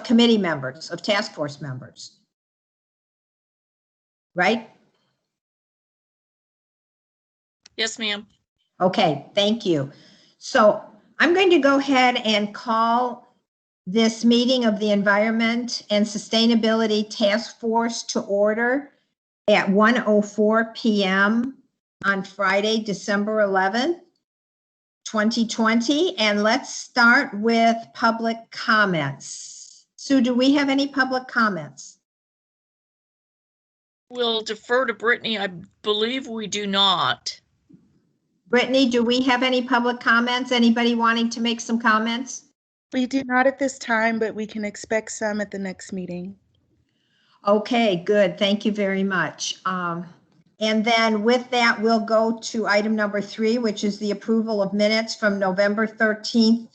committee members, of task force members. Right? Yes, ma'am. Okay, thank you. So I'm going to go ahead and call this meeting of the Environment and Sustainability Task Force to order at 1:04 p.m. on Friday, December 11th, 2020. And let's start with public comments. Sue, do we have any public comments? We'll defer to Brittany. I believe we do not. Brittany, do we have any public comments? Anybody wanting to make some comments? We do not at this time, but we can expect some at the next meeting. Okay, good. Thank you very much. And then with that, we'll go to item number 3, which is the approval of minutes from November 13th,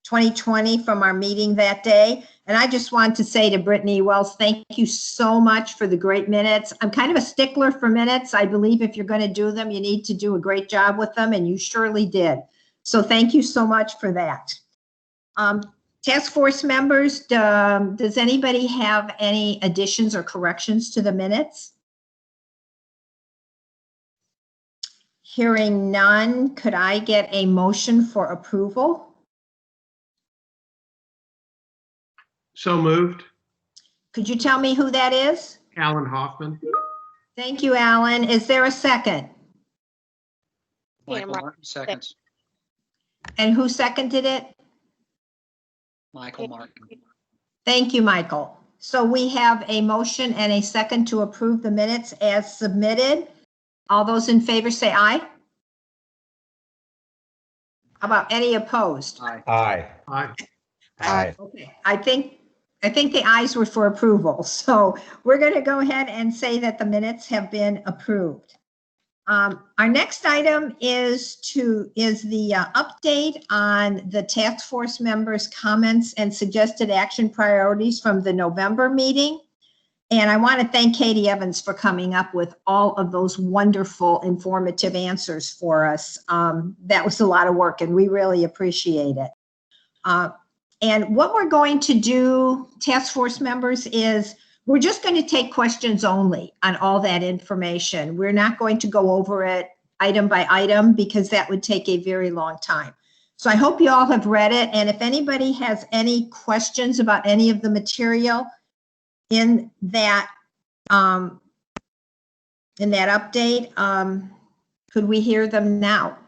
2020 from our meeting that day. And I just want to say to Brittany Wells, thank you so much for the great minutes. I'm kind of a stickler for minutes. I believe if you're going to do them, you need to do a great job with them, and you surely did. So thank you so much for that. Task force members, does anybody have any additions or corrections to the minutes? Hearing none, could I get a motion for approval? So moved. Could you tell me who that is? Alan Hoffman. Thank you, Alan. Is there a second? Michael Martin seconds. And who seconded it? Michael Martin. Thank you, Michael. So we have a motion and a second to approve the minutes as submitted. All those in favor say aye. How about any opposed? Aye. Aye. Aye. Aye. Okay, I think the ayes were for approval. So we're going to go ahead and say that the minutes have been approved. Our next item is the update on the task force members' comments and suggested action priorities from the November meeting. And I want to thank Katie Evans for coming up with all of those wonderful, informative answers for us. That was a lot of work, and we really appreciate it. And what we're going to do, task force members, is we're just going to take questions only on all that information. We're not going to go over it item by item because that would take a very long time. So I hope you all have read it. And if anybody has any questions about any of the material in that update, could we hear them now?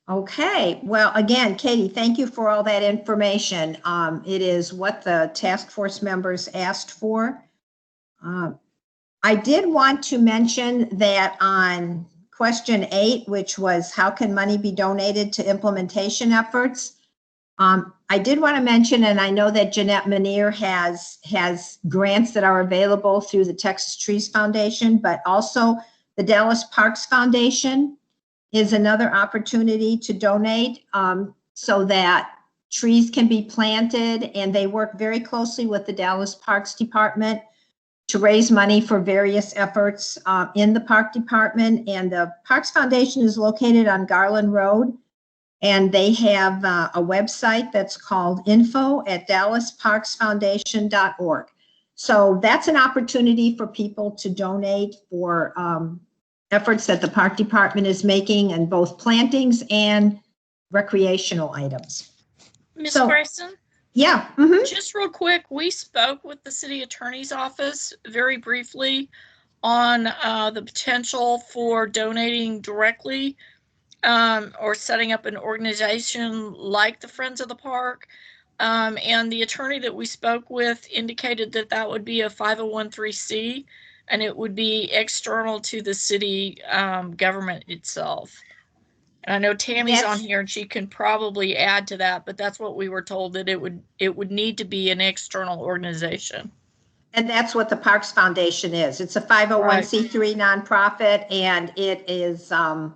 Okay, well, again, Katie, thank you for all that information. It is what the task force members asked for. I did want to mention that on question 8, which was how can money be donated to implementation efforts? I did want to mention, and I know that Jeanette Manier has grants that are available through the Texas Trees Foundation, but also the Dallas Parks Foundation is another opportunity to donate so that trees can be planted, and they work very closely with the Dallas Parks Department to raise money for various efforts in the Park Department. And the Parks Foundation is located on Garland Road, and they have a website that's called info@dallasparksfoundation.org. So that's an opportunity for people to donate for efforts that the Park Department is making in both plantings and recreational items. Ms. So- Grayson, Yeah. just real quick, we spoke with the city attorney's office very briefly on the potential for donating directly or setting up an organization like the Friends of the Park. And the attorney that we spoke with indicated that that would be a 501(c), and it would be external to the city government itself. And I know Tammy's on here and she can probably add to that, but that's what we were told, that it would need to be an external organization. And that's what the Parks Foundation is. It's a 501(c)(3) nonprofit, and it is, an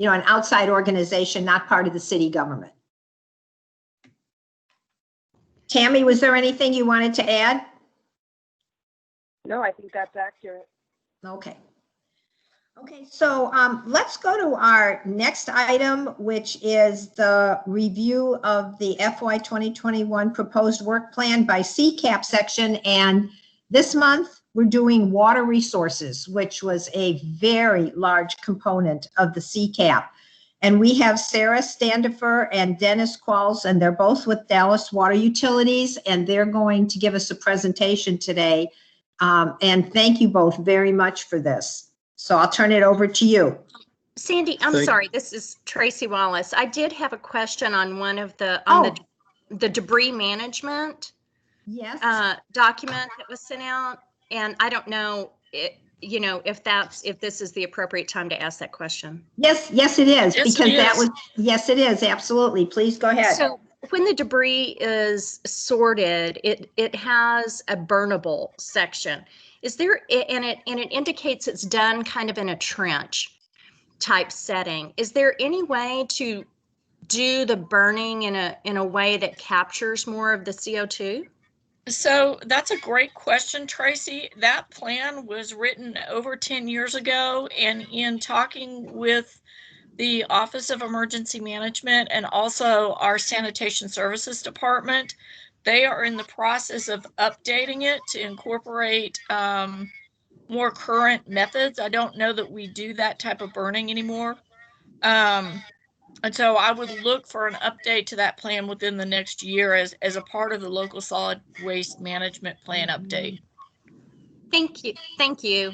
outside organization, not part of the city government. Tammy, was there anything you wanted to add? No, I think that's accurate. Okay. Okay, so let's go to our next item, which is the review of the FY 2021 proposed work plan by CCAP section. And this month, we're doing water resources, which was a very large component of the CCAP. And we have Sarah Standifer and Dennis Qualls, and they're both with Dallas Water Utilities, and they're going to give us a presentation today. And thank you both very much for this. So I'll turn it over to you. Sandy, I'm Thank- sorry, this is Tracy Wallace. I did have a question on one of the, Oh. the debris management Yes. document that was sent out. And I don't know, if this is the appropriate time to ask that question. Yes, yes, it is. Yes, it Because that is. was, yes, it is. Absolutely. Please go ahead. So when the debris is sorted, it has a burnable section. Is there, and it indicates it's done kind of in a trench type setting. Is there any way to do the burning in a way that captures more of the CO2? So that's a great question, Tracy. That plan was written over 10 years ago, and in talking with the Office of Emergency Management and also our Sanitation Services Department, they are in the process of updating it to incorporate more current methods. I don't know that we do that type of burning anymore. And so I would look for an update to that plan within the next year as a part of the local solid waste management plan update. Thank you. Thank you.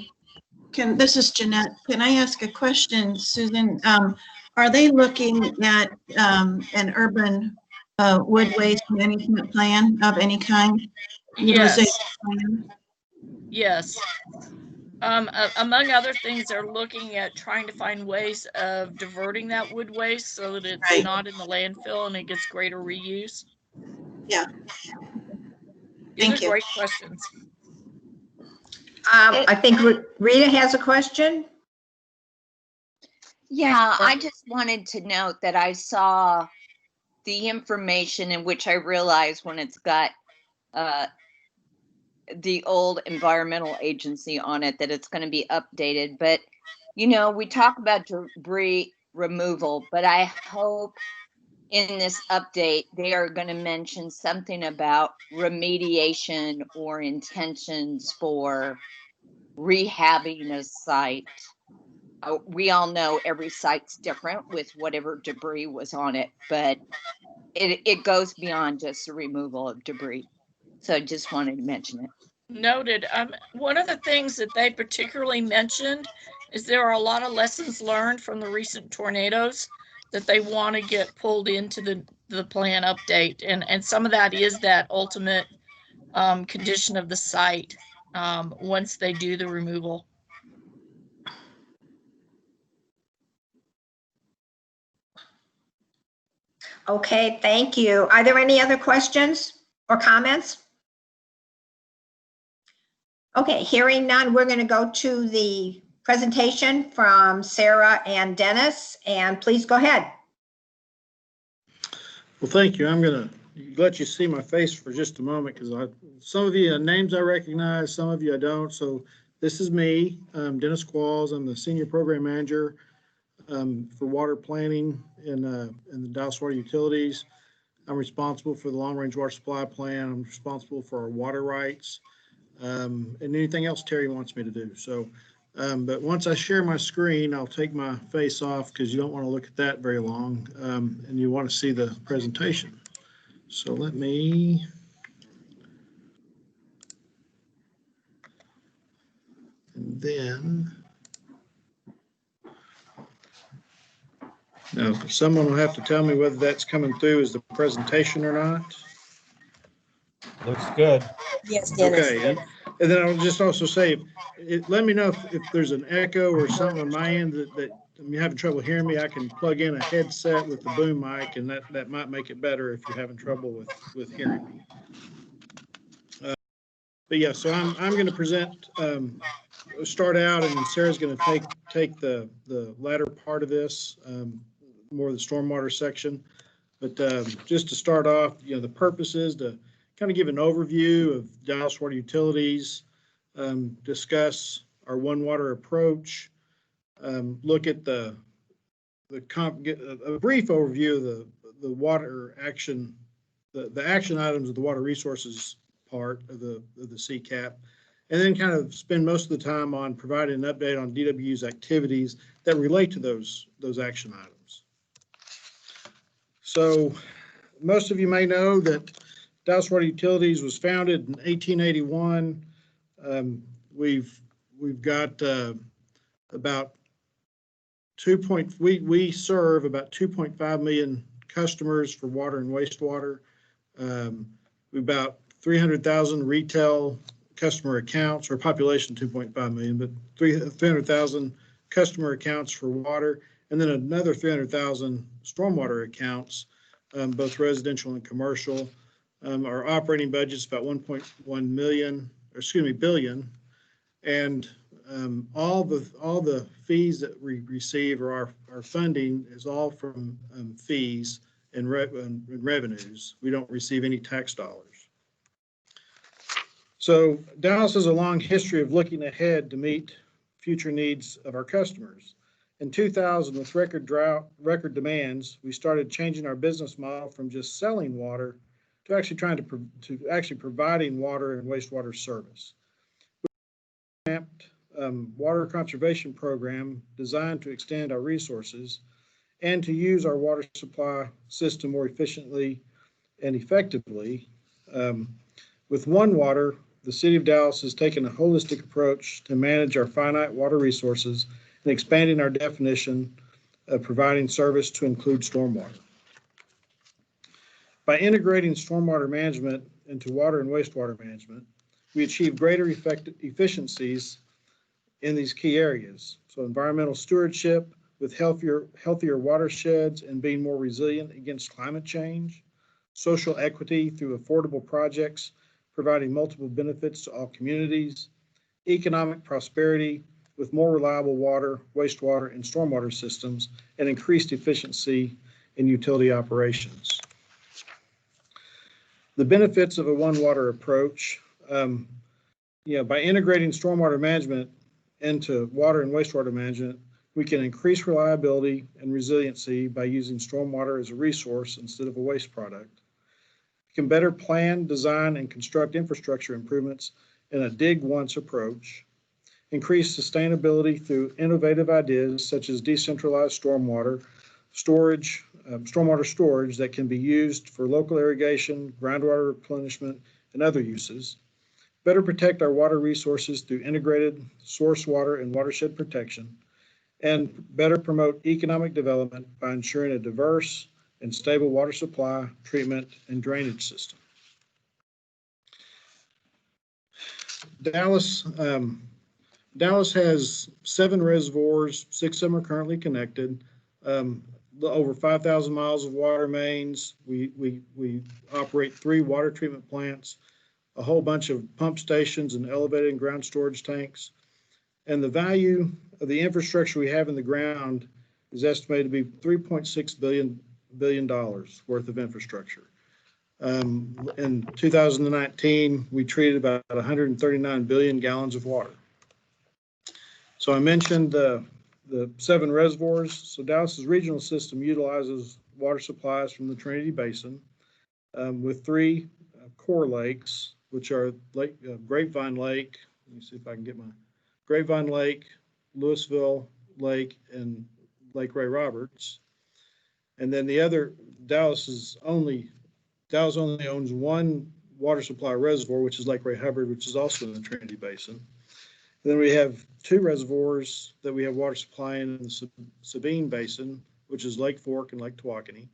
This is Jeanette. Can I ask a question, Susan? Are they looking at an urban wood waste management plan of any kind? Utilization plan? Yes. Among other things, they're looking at trying to find ways of diverting that wood waste so that it's Right. not in the landfill and it gets greater reuse. Yeah. These Thank are you. great questions. I think Rita has a question. Yeah, I just wanted to note that I saw the information in which I realized when it's got the old environmental agency on it that it's going to be updated. But, we talk about debris removal, but I hope in this update they are going to mention something about remediation or intentions for rehabbing a site. We all know every site's different with whatever debris was on it, but it goes beyond just the removal of debris. So I just wanted to mention it. Noted. One of the things that they particularly mentioned is there are a lot of lessons learned from the recent tornadoes that they want to get pulled into the plan update. And some of that is that ultimate condition of the site once they do the removal. Okay, thank you. Are there any other questions or comments? Okay, hearing none, we're going to go to the presentation from Sarah and Dennis, and please go ahead. Well, thank you. I'm going to let you see my face for just a moment because some of you names I recognize, some of you I don't. So this is me, Dennis Qualls. I'm the Senior Program Manager for water planning in the Dallas Water Utilities. I'm responsible for the Long Range Water Supply Plan. I'm responsible for our water rights and anything else Terry wants me to do. So, but once I share my screen, I'll take my face off because you don't want to look at that very long and you want to see the presentation. So let me and then now someone will have to tell me whether that's coming through as the presentation or not. Looks good. Yes, Dennis. Okay, and then I'll just also say, let me know if there's an echo or something on my end that you're having trouble hearing me. I can plug in a headset with the boom mic, and that might make it better if you're having trouble with hearing me. But yeah, so I'm going to present, start out, and Sarah's going to take the latter part of this, more of the stormwater section. But just to start off, the purpose is to kind of give an overview of Dallas Water Utilities, discuss our One Water approach, look at get a brief overview of the water action, the action items of the water resources part of the CCAP, and then kind of spend most of the time on providing an update on DWU's activities that relate to those action items. So most of you may know that Dallas Water Utilities was founded in 1881. We've got about we serve about 2.5 million customers for water and wastewater. We've about 300,000 retail customer accounts, or population 2.5 million, but 300,000 customer accounts for water, and then another 300,000 stormwater accounts, both residential and commercial. Our operating budget is about 1.1 billion, and all the fees that we receive, or our funding, is all from fees and revenues. We don't receive any tax dollars. So Dallas has a long history of looking ahead to meet future needs of our customers. In 2000, with record demands, we started changing our business model from just selling water to actually providing water and wastewater service. We ramped water conservation program designed to extend our resources and to use our water supply system more efficiently and effectively. With One Water, the City of Dallas has taken a holistic approach to manage our finite water resources and expanding our definition of providing service to include stormwater. By integrating stormwater management into water and wastewater management, we achieve greater efficiencies in these key areas. So environmental stewardship with healthier watersheds and being more resilient against climate change, social equity through affordable projects providing multiple benefits to all communities, economic prosperity with more reliable water, wastewater, and stormwater systems, and increased efficiency in utility operations. The benefits of a One Water approach, by integrating stormwater management into water and wastewater management, we can increase reliability and resiliency by using stormwater as a resource instead of a waste product. We can better plan, design, and construct infrastructure improvements in a dig once approach, increase sustainability through innovative ideas such as decentralized stormwater storage that can be used for local irrigation, groundwater replenishment, and other uses. Better protect our water resources through integrated source water and watershed protection, and better promote economic development by ensuring a diverse and stable water supply, treatment, and drainage system. Dallas has 7 reservoirs, 6 of them are currently connected. Over 5,000 miles of water mains. We operate 3 water treatment plants, a whole bunch of pump stations and elevated and ground storage tanks. And the value of the infrastructure we have in the ground is estimated to be $3.6 billion worth of infrastructure. In 2019, we treated about 139 billion gallons of water. So I mentioned the 7 reservoirs. So Dallas's regional system utilizes water supplies from the Trinity Basin with 3 core lakes, which are Grapevine Lake. Let me see if I can get my Grapevine Lake, Louisville Lake, and Lake Ray Roberts. And then the other, Dallas only owns 1 water supply reservoir, which is Lake Ray Hubbard, which is also in the Trinity Basin. And then we have 2 reservoirs that we have water supply in the Sabine Basin, which is Lake Fork and Lake Tawakoni.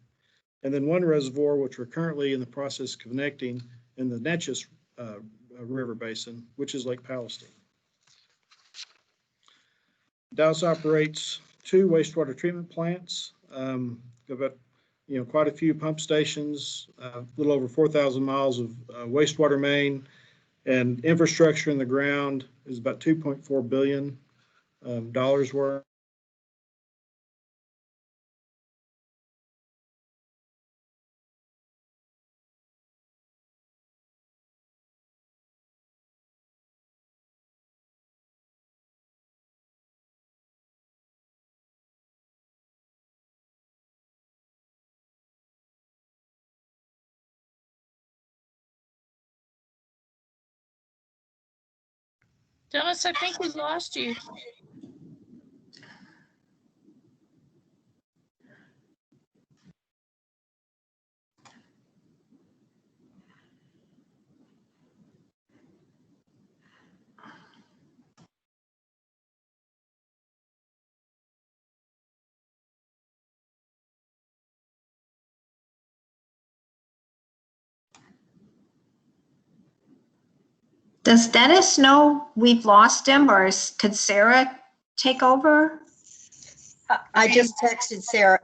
And then 1 reservoir, which we're currently in the process of connecting in the Neches River Basin, which is Lake Palestine. Dallas operates 2 wastewater treatment plants, about quite a few pump stations, a little over 4,000 miles of wastewater main, and infrastructure in the ground is about $2.4 billion worth. Dennis, I think we lost you. Does Dennis know we've lost him, or could Sarah take over? I just texted Sarah.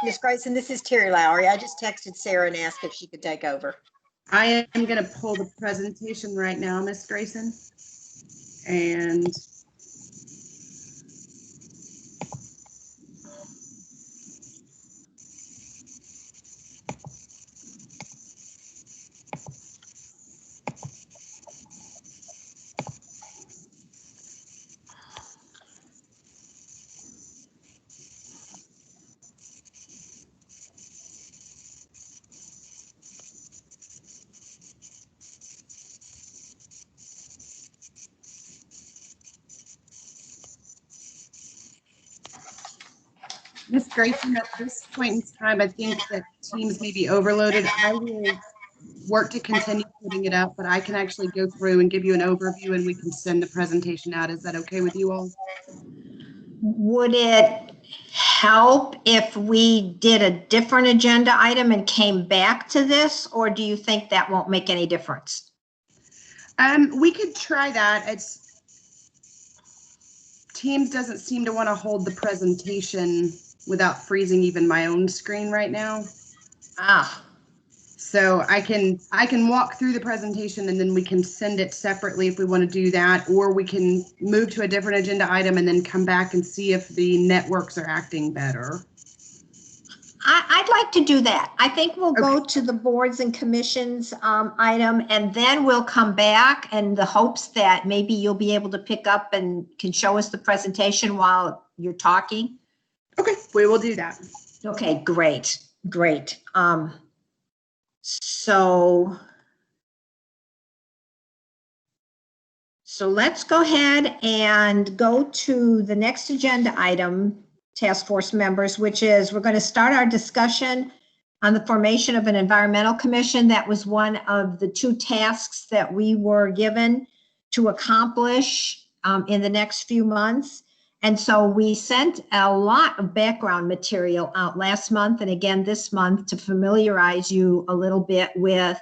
Ms. Grayson, this is Terry Lowry. I just texted Sarah and asked if she could take over. I am going to pull the presentation right now, Ms. Grayson. And Ms. Grayson, at this point in time, I think that Teams may be overloaded. I will work to continue putting it up, but I can actually go through and give you an overview and we can send the presentation out. Is that okay with you all? Would it help if we did a different agenda item and came back to this, or do you think that won't make any difference? We could try that. Teams doesn't seem to want to hold the presentation without freezing even my own screen right now. So I can walk through the presentation and then we can send it separately if we want to do that, or we can move to a different agenda item and then come back and see if the networks are acting better. I'd like to do that. I think we'll go to the boards and commissions item, and then we'll come back in the hopes that maybe you'll be able to pick up and can show us the presentation while you're talking. Okay, we will do that. Okay, great, great. So let's go ahead and go to the next agenda item, task force members, which is we're going to start our discussion on the formation of an environmental commission. That was one of the two tasks that we were given to accomplish in the next few months. And so we sent a lot of background material out last month and again this month to familiarize you a little bit with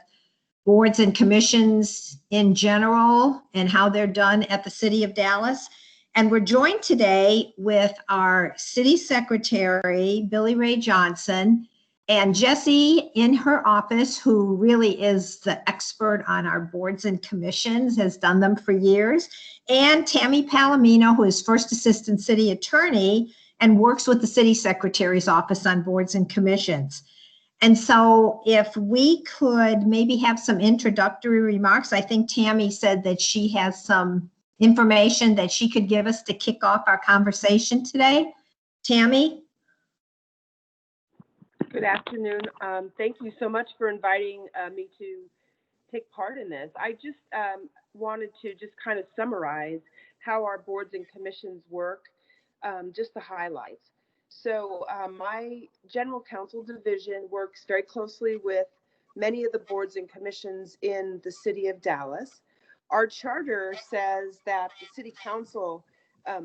boards and commissions in general and how they're done at the City of Dallas. And we're joined today with our city secretary, Billy Ray Johnson, and Jessie in her office, who really is the expert on our boards and commissions, has done them for years, and Tammy Palomino, who is first assistant city attorney and works with the city secretary's office on boards and commissions. And so if we could maybe have some introductory remarks, I think Tammy said that she has some information that she could give us to kick off our conversation today. Tammy? Good afternoon. Thank you so much for inviting me to take part in this. I just wanted to just kind of summarize how our boards and commissions work, just the highlights. So my general counsel division works very closely with many of the boards and commissions in the city of Dallas. Our charter says that the city council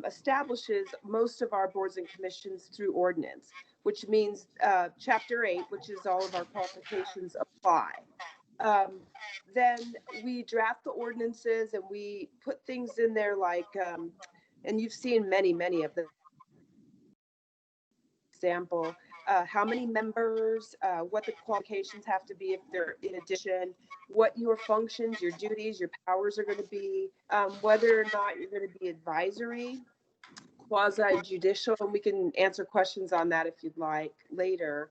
establishes most of our boards and commissions through ordinance, which means Chapter 8, which is all of our qualifications, apply. Then we draft the ordinances and we put things in there like, and you've seen many of them. Example, how many members, what the qualifications have to be if they're in addition, what your functions, your duties, your powers are going to be, whether or not you're going to be advisory, quasi-judicial, and we can answer questions on that if you'd like later.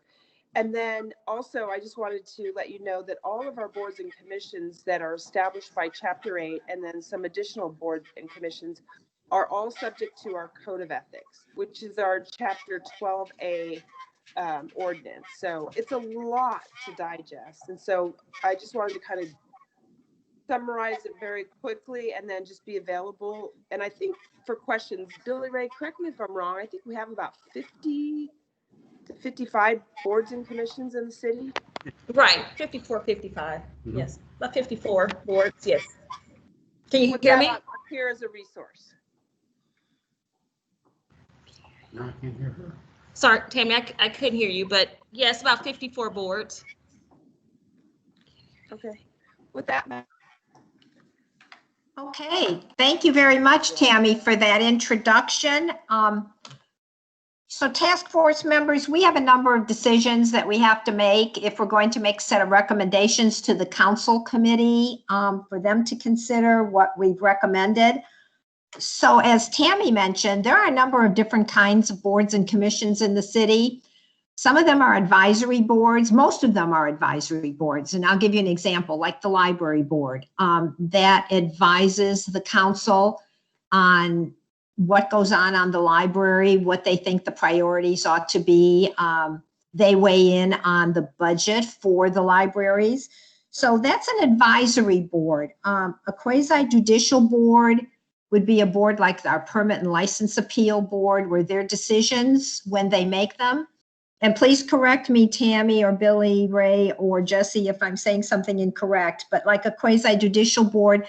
And then also, I just wanted to let you know that all of our boards and commissions that are established by Chapter 8 and then some additional boards and commissions are all subject to our Code of Ethics, which is our Chapter 12A ordinance. So it's a lot to digest. And so I just wanted to kind of summarize it very quickly and then just be available. And I think for questions, Billy Ray, correct me if I'm wrong, I think we have about 50 to 55 boards and commissions in the city. Right, 54, 55, yes, about 54 boards, yes. Can you Put hear that me? up here as a resource. No, I can't hear her. Sorry, Tammy, I couldn't hear you, but yes, about 54 boards. Okay. With that, Okay, thank you very much, Tammy, for that introduction. So task force members, we have a number of decisions that we have to make if we're going to make a set of recommendations to the council committee for them to consider what we've recommended. So as Tammy mentioned, there are a number of different kinds of boards and commissions in the city. Some of them are advisory boards. Most of them are advisory boards. And I'll give you an example, like the library board that advises the council on what goes on the library, what they think the priorities ought to be. They weigh in on the budget for the libraries. So that's an advisory board. A quasi-judicial board would be a board like our permit and license appeal board, where their decisions, when they make them, and please correct me, Tammy or Billy Ray or Jesse, if I'm saying something incorrect, but like a quasi-judicial board,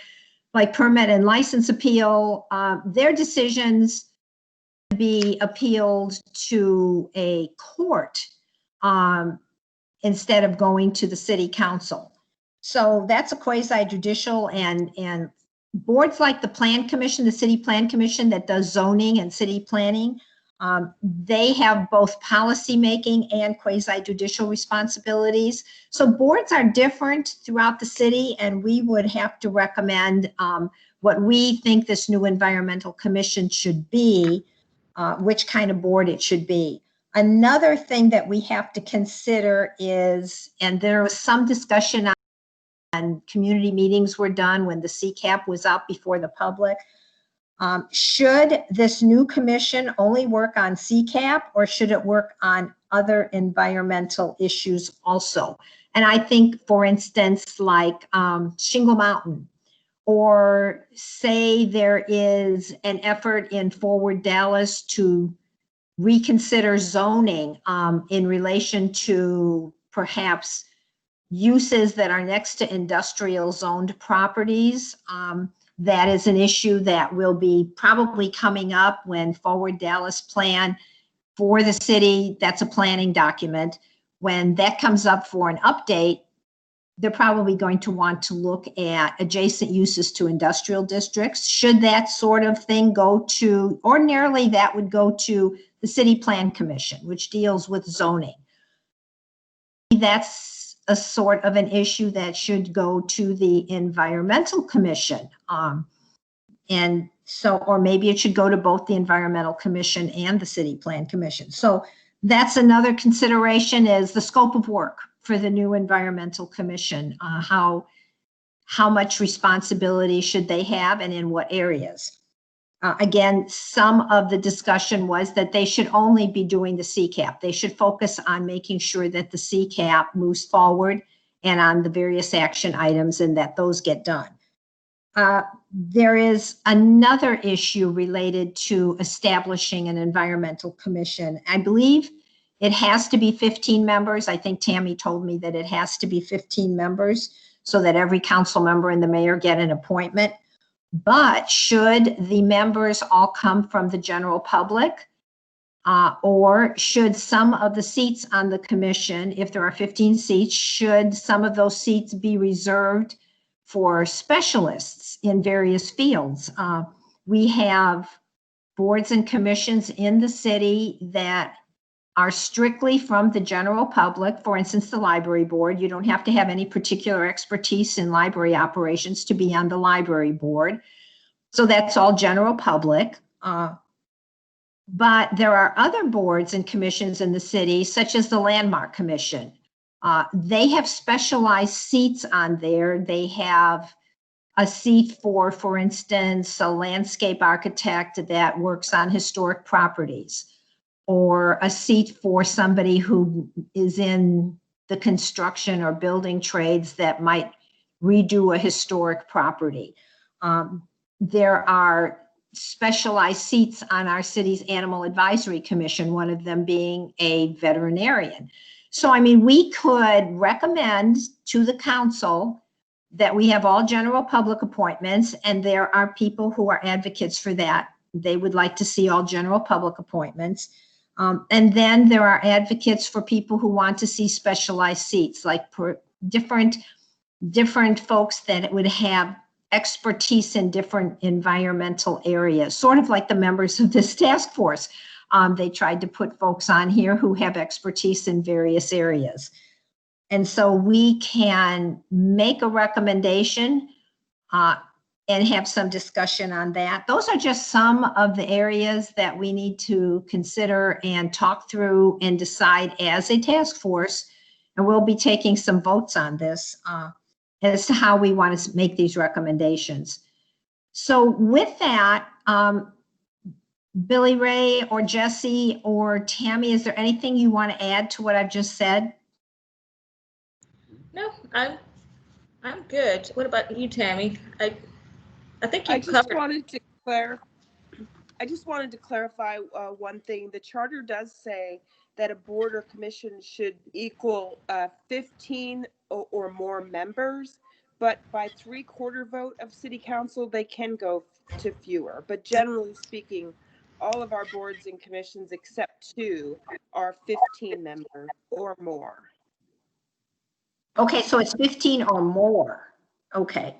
like permit and license appeal, their decisions be appealed to a court instead of going to the city council. So that's a quasi-judicial, and boards like the Plan Commission, the City Plan Commission that does zoning and city planning, they have both policy making and quasi-judicial responsibilities. So boards are different throughout the city, and we would have to recommend what we think this new environmental commission should be, which kind of board it should be. Another thing that we have to consider is, and there was some discussion on community meetings were done when the CCAP was out before the public. Should this new commission only work on CCAP, or should it work on other environmental issues also? And I think, for instance, like Shingle Mountain, or say there is an effort in Forward Dallas to reconsider zoning in relation to perhaps uses that are next to industrial zoned properties. That is an issue that will be probably coming up when Forward Dallas plan for the city, that's a planning document. When that comes up for an update, they're probably going to want to look at adjacent uses to industrial districts. Should that sort of thing go to, ordinarily that would go to the City Plan Commission, which deals with zoning. That's a sort of an issue that should go to the Environmental Commission. And so, or maybe it should go to both the Environmental Commission and the City Plan Commission. So that's another consideration, is the scope of work for the new Environmental Commission. How much responsibility should they have, and in what areas? Again, some of the discussion was that they should only be doing the CCAP. They should focus on making sure that the CCAP moves forward and on the various action items, and that those get done. There is another issue related to establishing an environmental commission. I believe it has to be 15 members. I think Tammy told me that it has to be 15 members so that every council member and the mayor get an appointment. But should the members all come from the general public, or should some of the seats on the commission, if there are 15 seats, should some of those seats be reserved for specialists in various fields? We have boards and commissions in the city that are strictly from the general public. For instance, the library board. You don't have to have any particular expertise in library operations to be on the library board. So that's all general public. But there are other boards and commissions in the city, such as the Landmark Commission. They have specialized seats on there. They have a seat for instance, a landscape architect that works on historic properties, or a seat for somebody who is in the construction or building trades that might redo a historic property. There are specialized seats on our city's Animal Advisory Commission, one of them being a veterinarian. So, I mean, we could recommend to the council that we have all general public appointments, and there are people who are advocates for that. They would like to see all general public appointments. And then there are advocates for people who want to see specialized seats, like different folks that would have expertise in different environmental areas, sort of like the members of this task force. They tried to put folks on here who have expertise in various areas. And so we can make a recommendation and have some discussion on that. Those are just some of the areas that we need to consider and talk through and decide as a task force. And we'll be taking some votes on this as to how we want to make these recommendations. So with that, Billy Ray or Jesse or Tammy, is there anything you want to add to what I've just said? No, I'm good. What about you, Tammy? I think you I just wanted to clarify one thing. The charter does say that a board or commission should equal 15 or more members, but by 3/4 vote of city council, they can go to fewer. But generally speaking, all of our boards and commissions except 2 are 15 members or more. Okay, so it's 15 or more. Okay.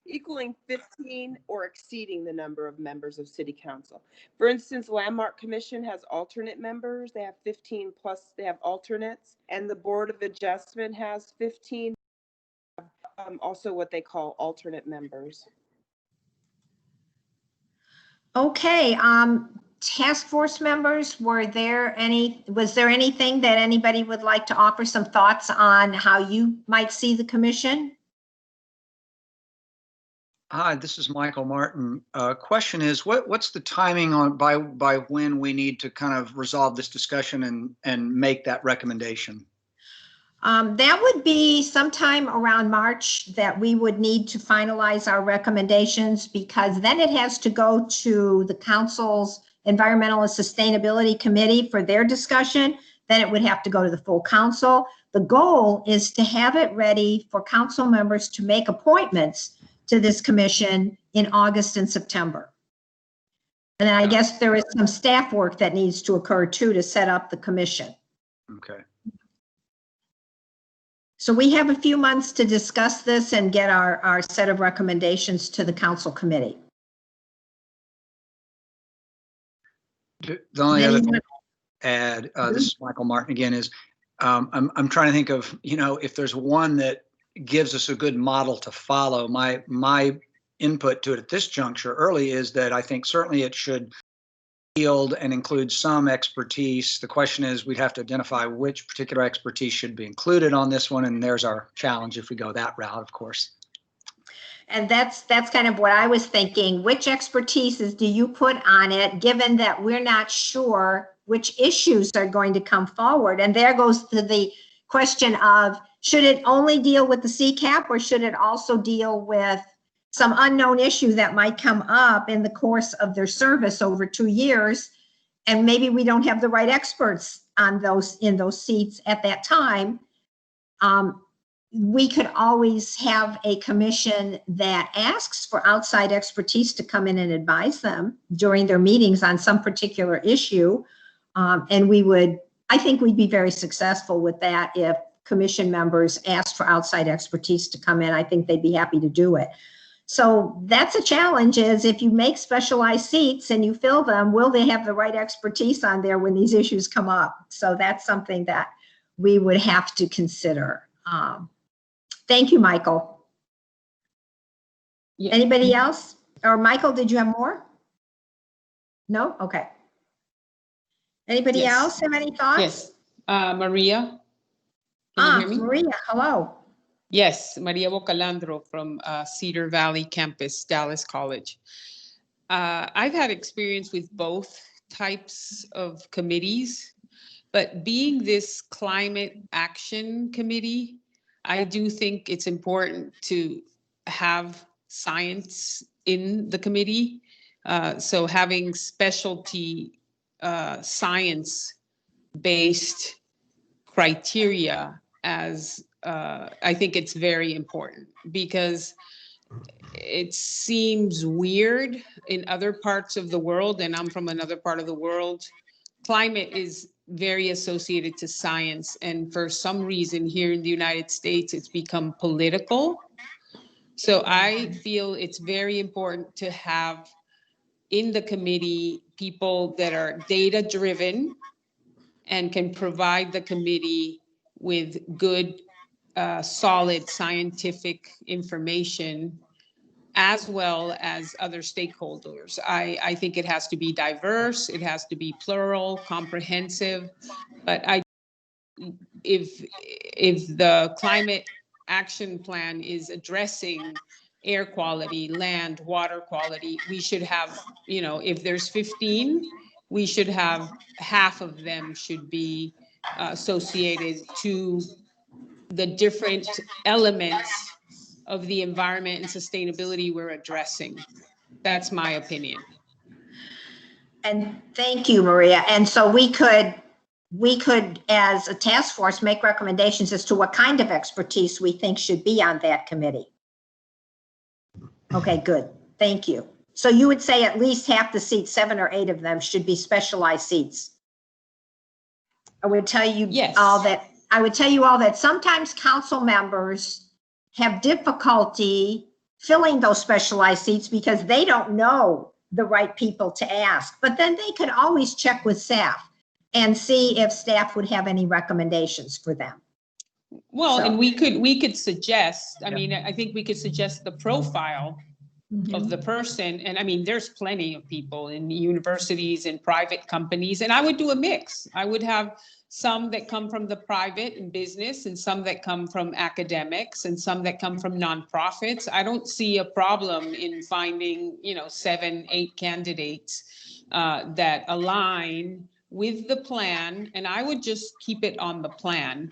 Equaling 15 or exceeding the number of members of city council. For instance, Landmark Commission has alternate members. They have 15 plus they have alternates, and the Board of Adjustment has 15, also what they call alternate members. Okay, task force members, was there anything that anybody would like to offer some thoughts on how you might see the commission? Hi, this is Michael Martin. Question is, what's the timing on by when we need to kind of resolve this discussion and make that recommendation? That would be sometime around March that we would need to finalize our recommendations, because then it has to go to the council's Environmental and Sustainability Committee for their discussion. Then it would have to go to the full council. The goal is to have it ready for council members to make appointments to this commission in August and September. And then I guess there is some staff work that needs to occur too to set up the commission. Okay. So we have a few months to discuss this and get our set of recommendations to the council committee. The only other thing to add, this is Michael Martin again, is I'm trying to think of, if there's one that gives us a good model to follow. My input to it at this juncture early is that I think certainly it should yield and include some expertise. The question is, we'd have to identify which particular expertise should be included on this one, and there's our challenge if we go that route, of course. And that's kind of what I was thinking. Which expertises do you put on it, given that we're not sure which issues are going to come forward? And there goes to the question of, should it only deal with the CCAP, or should it also deal with some unknown issue that might come up in the course of their service over 2 years? And maybe we don't have the right experts on in those seats at that time. We could always have a commission that asks for outside expertise to come in and advise them during their meetings on some particular issue. And I think we'd be very successful with that if commission members asked for outside expertise to come in. I think they'd be happy to do it. So that's a challenge, is if you make specialized seats and you fill them, will they have the right expertise on there when these issues come up? So that's something that we would have to consider. Thank you, Michael. Yeah. Anybody else? Or Michael, did you have more? No? Okay. Anybody else have any thoughts? Yes. Maria. Can you hear me? Maria, hello. Yes, Maria Bocalandro from Cedar Valley Campus, Dallas College. I've had experience with both types of committees, but being this climate action committee, I do think it's important to have science in the committee. So having specialty science-based criteria as I think it's very important, because it seems weird in other parts of the world, and I'm from another part of the world. Climate is very associated to science, and for some reason here in the United States, it's become political. So I feel it's very important to have in the committee people that are data-driven and can provide the committee with good, solid scientific information, as well as other stakeholders. I think it has to be diverse, it has to be plural, comprehensive, but if the climate action plan is addressing air quality, land, water quality, we should have, if there's 15, we should have half of them should be associated to the different elements of the environment and sustainability we're addressing. That's my opinion. And thank you, Maria. And so we could, as a task force, make recommendations as to what kind of expertise we think should be on that committee. Okay, good. Thank you. So you would say at least half the seats, 7 or 8 of them, should be specialized seats. I would tell you all that. I would tell you all that sometimes council members have difficulty filling those specialized seats because they don't know the right people to ask. But then they could always check with staff and see if staff would have any recommendations for them. Well, and we could suggest, I mean, I think we could suggest the profile of the person. And I mean, there's plenty of people in universities and private companies, and I would do a mix. I would have some that come from the private and business, and some that come from academics, and some that come from nonprofits. I don't see a problem in finding, 7, 8 candidates that align with the plan, and I would just keep it on the plan.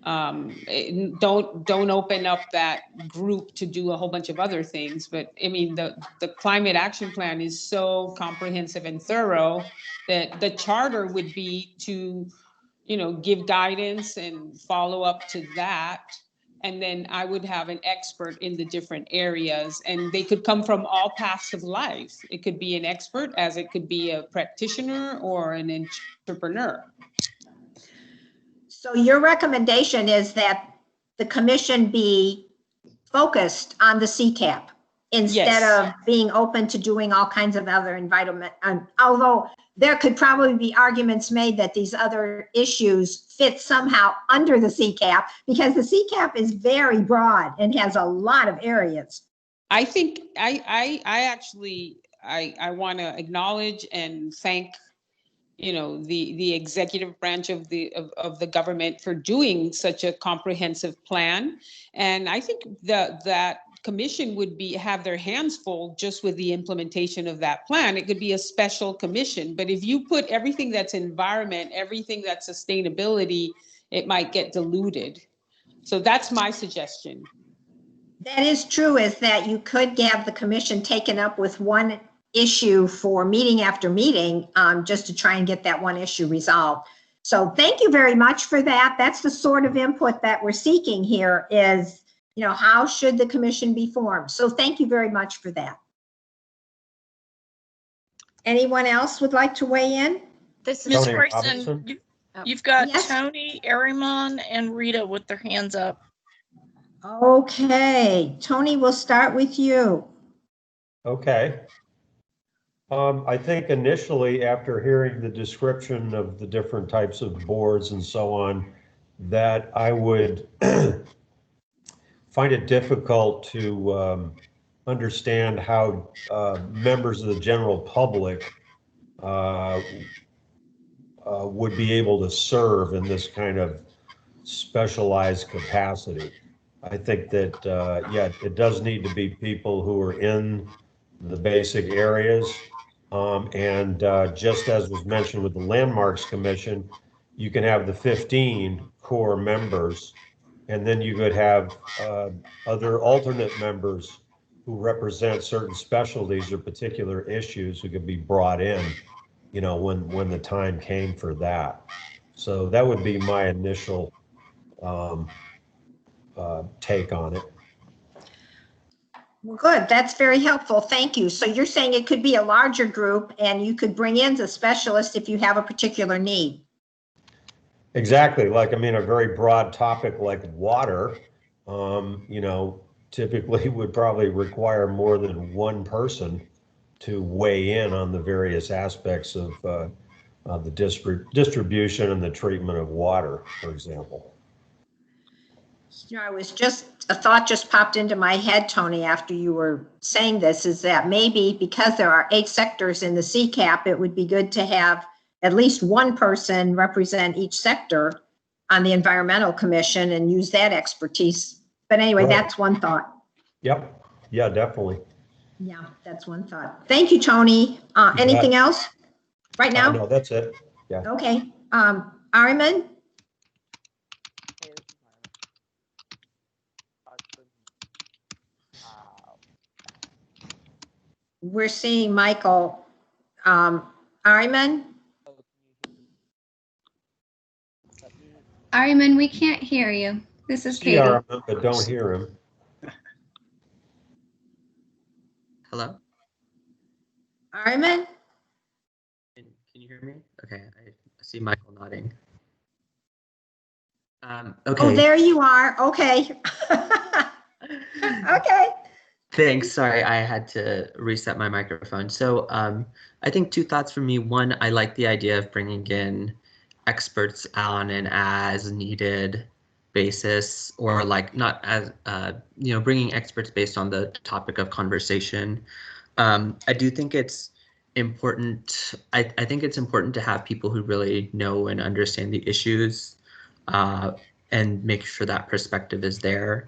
Don't open up that group to do a whole bunch of other things. But I mean, the climate action plan is so comprehensive and thorough that the charter would be to, give guidance and follow up to that. And then I would have an expert in the different areas, and they could come from all paths of life. It could be an expert, as it could be a practitioner or an entrepreneur. So your recommendation is that the commission be focused on the CCAP instead of being open to doing all kinds of other environment. Although there could probably be arguments made that these other issues fit somehow under the CCAP, because the CCAP is very broad and has a lot of areas. I think I actually want to acknowledge and thank the executive branch of the government for doing such a comprehensive plan. And I think that commission would have their hands full just with the implementation of that plan. It could be a special commission, but if you put everything that's environment, everything that's sustainability, it might get diluted. So that's my suggestion. That is true, is that you could have the commission taken up with one issue for meeting after meeting, just to try and get that one issue resolved. So thank you very much for that. That's the sort of input that we're seeking here is, how should the commission be formed? So thank you very much for that. Anyone else would like to weigh in? Ms. Grayson, you've got Tony, Arimon, and Rita with their hands up. Okay, Tony, we'll start with you. Okay. I think initially, after hearing the description of the different types of boards and so on, that I would find it difficult to understand how members of the general public would be able to serve in this kind of specialized capacity. I think that, it does need to be people who are in the basic areas. And just as was mentioned with the Landmarks Commission, you can have the 15 core members And then you could have other alternate members who represent certain specialties or particular issues who could be brought in, you know, when the time came for that. So that would be my initial take on it. Well, good. That's very helpful. Thank you. So you're saying it could be a larger group and you could bring in the specialist if you have a particular need. Exactly. Like, I mean, a very broad topic like water, you know, typically would probably require more than one person to weigh in on the various aspects of the distribution and the treatment of water, for example. You know, a thought just popped into my head, Tony, after you were saying this, is that maybe because there are 8 sectors in the CCAP, it would be good to have at least one person represent each sector on the Environmental Commission and use that expertise. But anyway, Right. That's one thought. Yep. Yeah, definitely. Yeah, that's one thought. Thank you, Tony. Anything else right now? No, that's it. Yeah. Okay. Ariman? We're seeing Michael. Ariman? Ariman, we can't hear you. This is Katie. Yeah, but don't hear him. Hello? Ariman? Can you hear me? Okay, I see Michael nodding. Okay. Oh, there you are. Okay. Okay. Thanks. Sorry, I had to reset my microphone. So I think 2 thoughts from me. One, I like the idea of bringing in experts on an as needed basis, or like not as, you know, bringing experts based on the topic of conversation. I do think it's important. I think it's important to have people who really know and understand the issues and make sure that perspective is there.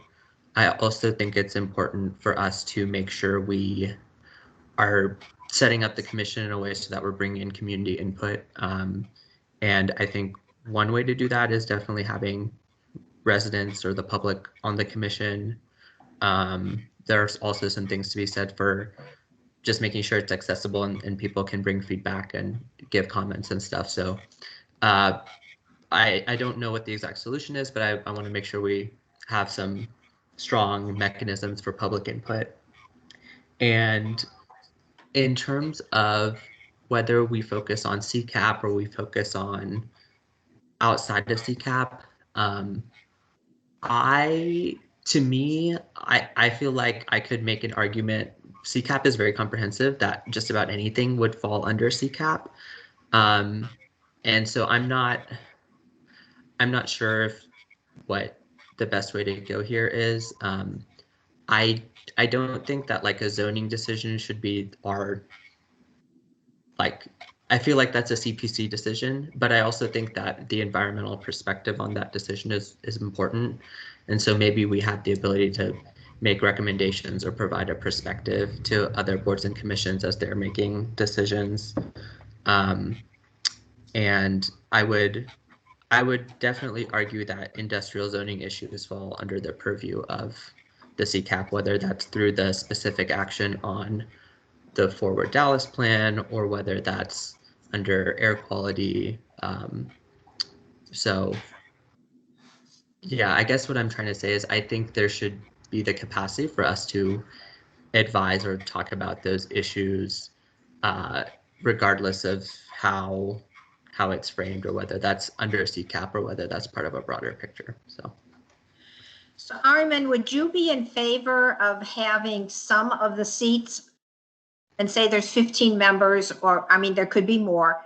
I also think it's important for us to make sure we are setting up the commission in a way so that we're bringing in community input. And I think one way to do that is definitely having residents or the public on the commission. There's also some things to be said for just making sure it's accessible and people can bring feedback and give comments and stuff. So I don't know what the exact solution is, but I want to make sure we have some strong mechanisms for public input. And in terms of whether we focus on CCAP or we focus on outside of CCAP, I feel like I could make an argument. CCAP is very comprehensive, that just about anything would fall under CCAP. And so I'm not sure if what the best way to go here is. I don't think that like a zoning decision should be our, like, I feel like that's a CPC decision, but I also think that the environmental perspective on that decision is important. And so maybe we have the ability to make recommendations or provide a perspective to other boards and commissions as they're making decisions. And I would definitely argue that industrial zoning issues fall under the purview of the CCAP, whether that's through the specific action on the Forward Dallas plan or whether that's under air quality. So yeah, I guess what I'm trying to say is I think there should be the capacity for us to advise or talk about those issues regardless of how it's framed, or whether that's under CCAP or whether that's part of a broader picture. So Ariman, would you be in favor of having some of the seats, and say there's 15 members, or I mean, there could be more,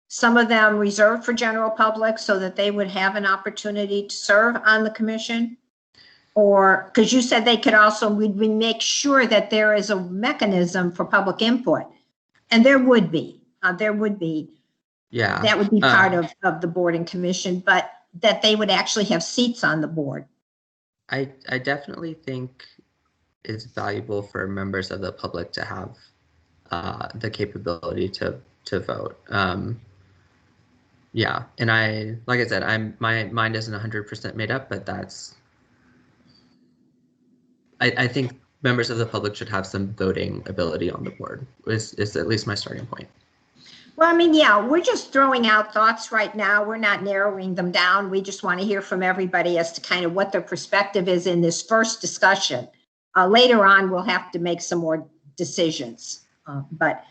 some of them reserved for general public so that they would have an opportunity to serve on the commission? Or, because you said they could also, we'd make sure that there is a mechanism for public input. And there would be. Yeah. That would be part of the board and commission, but that they would actually have seats on the board. I definitely think it's valuable for members of the public to have the capability to vote. Yeah, and like I said, my mind isn't 100% made up, but that's I think members of the public should have some voting ability on the board, is at least my starting point. Well, I mean, yeah, we're just throwing out thoughts right now. We're not narrowing them down. We just want to hear from everybody as to kind of what their perspective is in this first discussion. Later on, we'll have to make some more decisions. But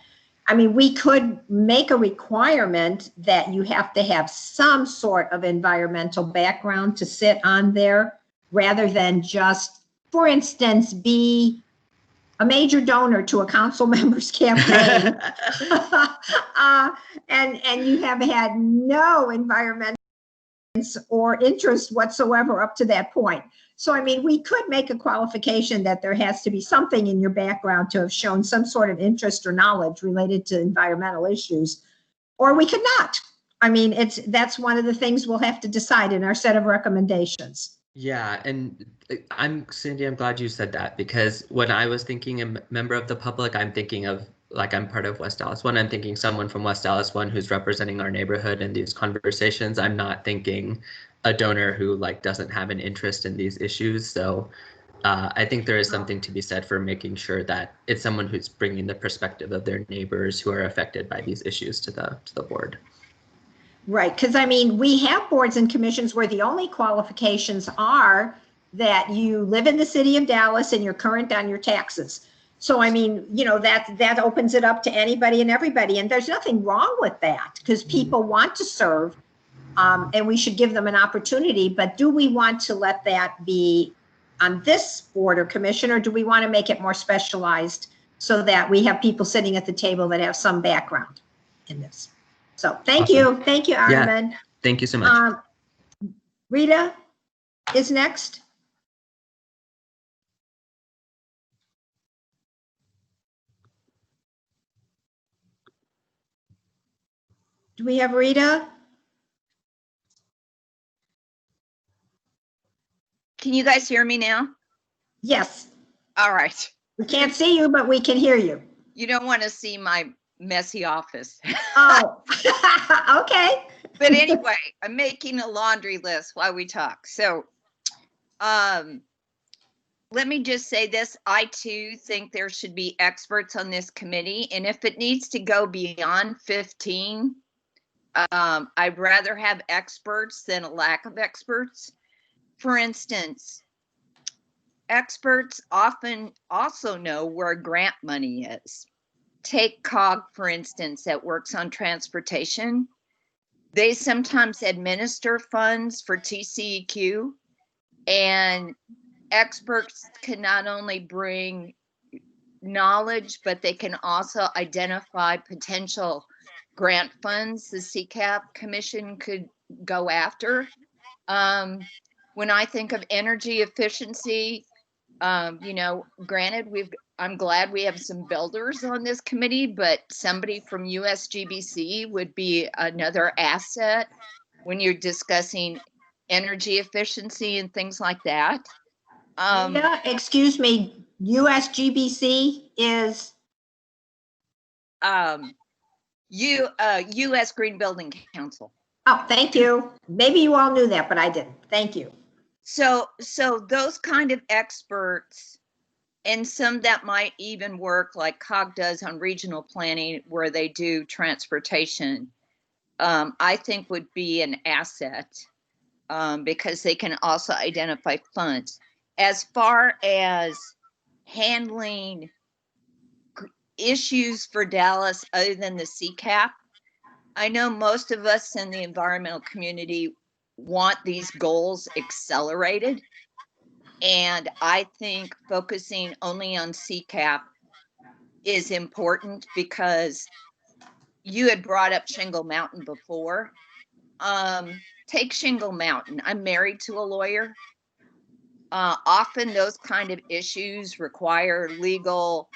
I mean, we could make a requirement that you have to have some sort of environmental background to sit on there, rather than just, for instance, be a major donor to a council member's campaign. And you have had no environmental or interest whatsoever up to that point. So, I mean, we could make a qualification that there has to be something in your background to have shown some sort of interest or knowledge related to environmental issues, or we could not. I mean, that's one of the things we'll have to decide in our set of recommendations. Yeah, and Cindy, I'm glad you said that, because when I was thinking a member of the public, I'm thinking of, like, I'm part of West Dallas One. I'm thinking someone from West Dallas One who's representing our neighborhood in these conversations. I'm not thinking a donor who, like, doesn't have an interest in these issues. So I think there is something to be said for making sure that it's someone who's bringing the perspective of their neighbors who are affected by these issues to the board. Right, because I mean, we have boards and commissions where the only qualifications are that you live in the city of Dallas and you're current on your taxes. So I mean, you know, that opens it up to anybody and everybody, and there's nothing wrong with that, because people want to serve, and we should give them an opportunity. But do we want to let that be on this board or commission, or do we want to make it more specialized so that we have people sitting at the table that have some background in this? So thank you, Armin. Yeah, thank you so much. Rita is next. Do we have Rita? Can you guys hear me now? Yes. All right. We can't see you, but we can hear you. You don't want to see my messy office. Oh, okay. But anyway, I'm making a laundry list while we talk. So let me just say this. I too think there should be experts on this committee. And if it needs to go beyond 15, I'd rather have experts than a lack of experts. For instance, experts often also know where grant money is. Take COG, for instance, that works on transportation. They sometimes administer funds for TCEQ, and experts can not only bring knowledge, but they can also identify potential grant funds the CCAP Commission could go after. When I think of energy efficiency, you know, granted, I'm glad we have some builders on this committee, but somebody from USGBC would be another asset when you're discussing energy efficiency and things like that. Rita, excuse me, USGBC is? US Green Building Council. Oh, thank you. Maybe you all knew that, but I didn't. Thank you. So those kind of experts, and some that might even work like COG does on regional planning where they do transportation, I think would be an asset because they can also identify funds. As far as handling issues for Dallas other than the CCAP, I know most of us in the environmental community want these goals accelerated. And I think focusing only on CCAP is important because you had brought up Shingle Mountain before. Take Shingle Mountain. I'm married to a lawyer. Often those kind of issues require legal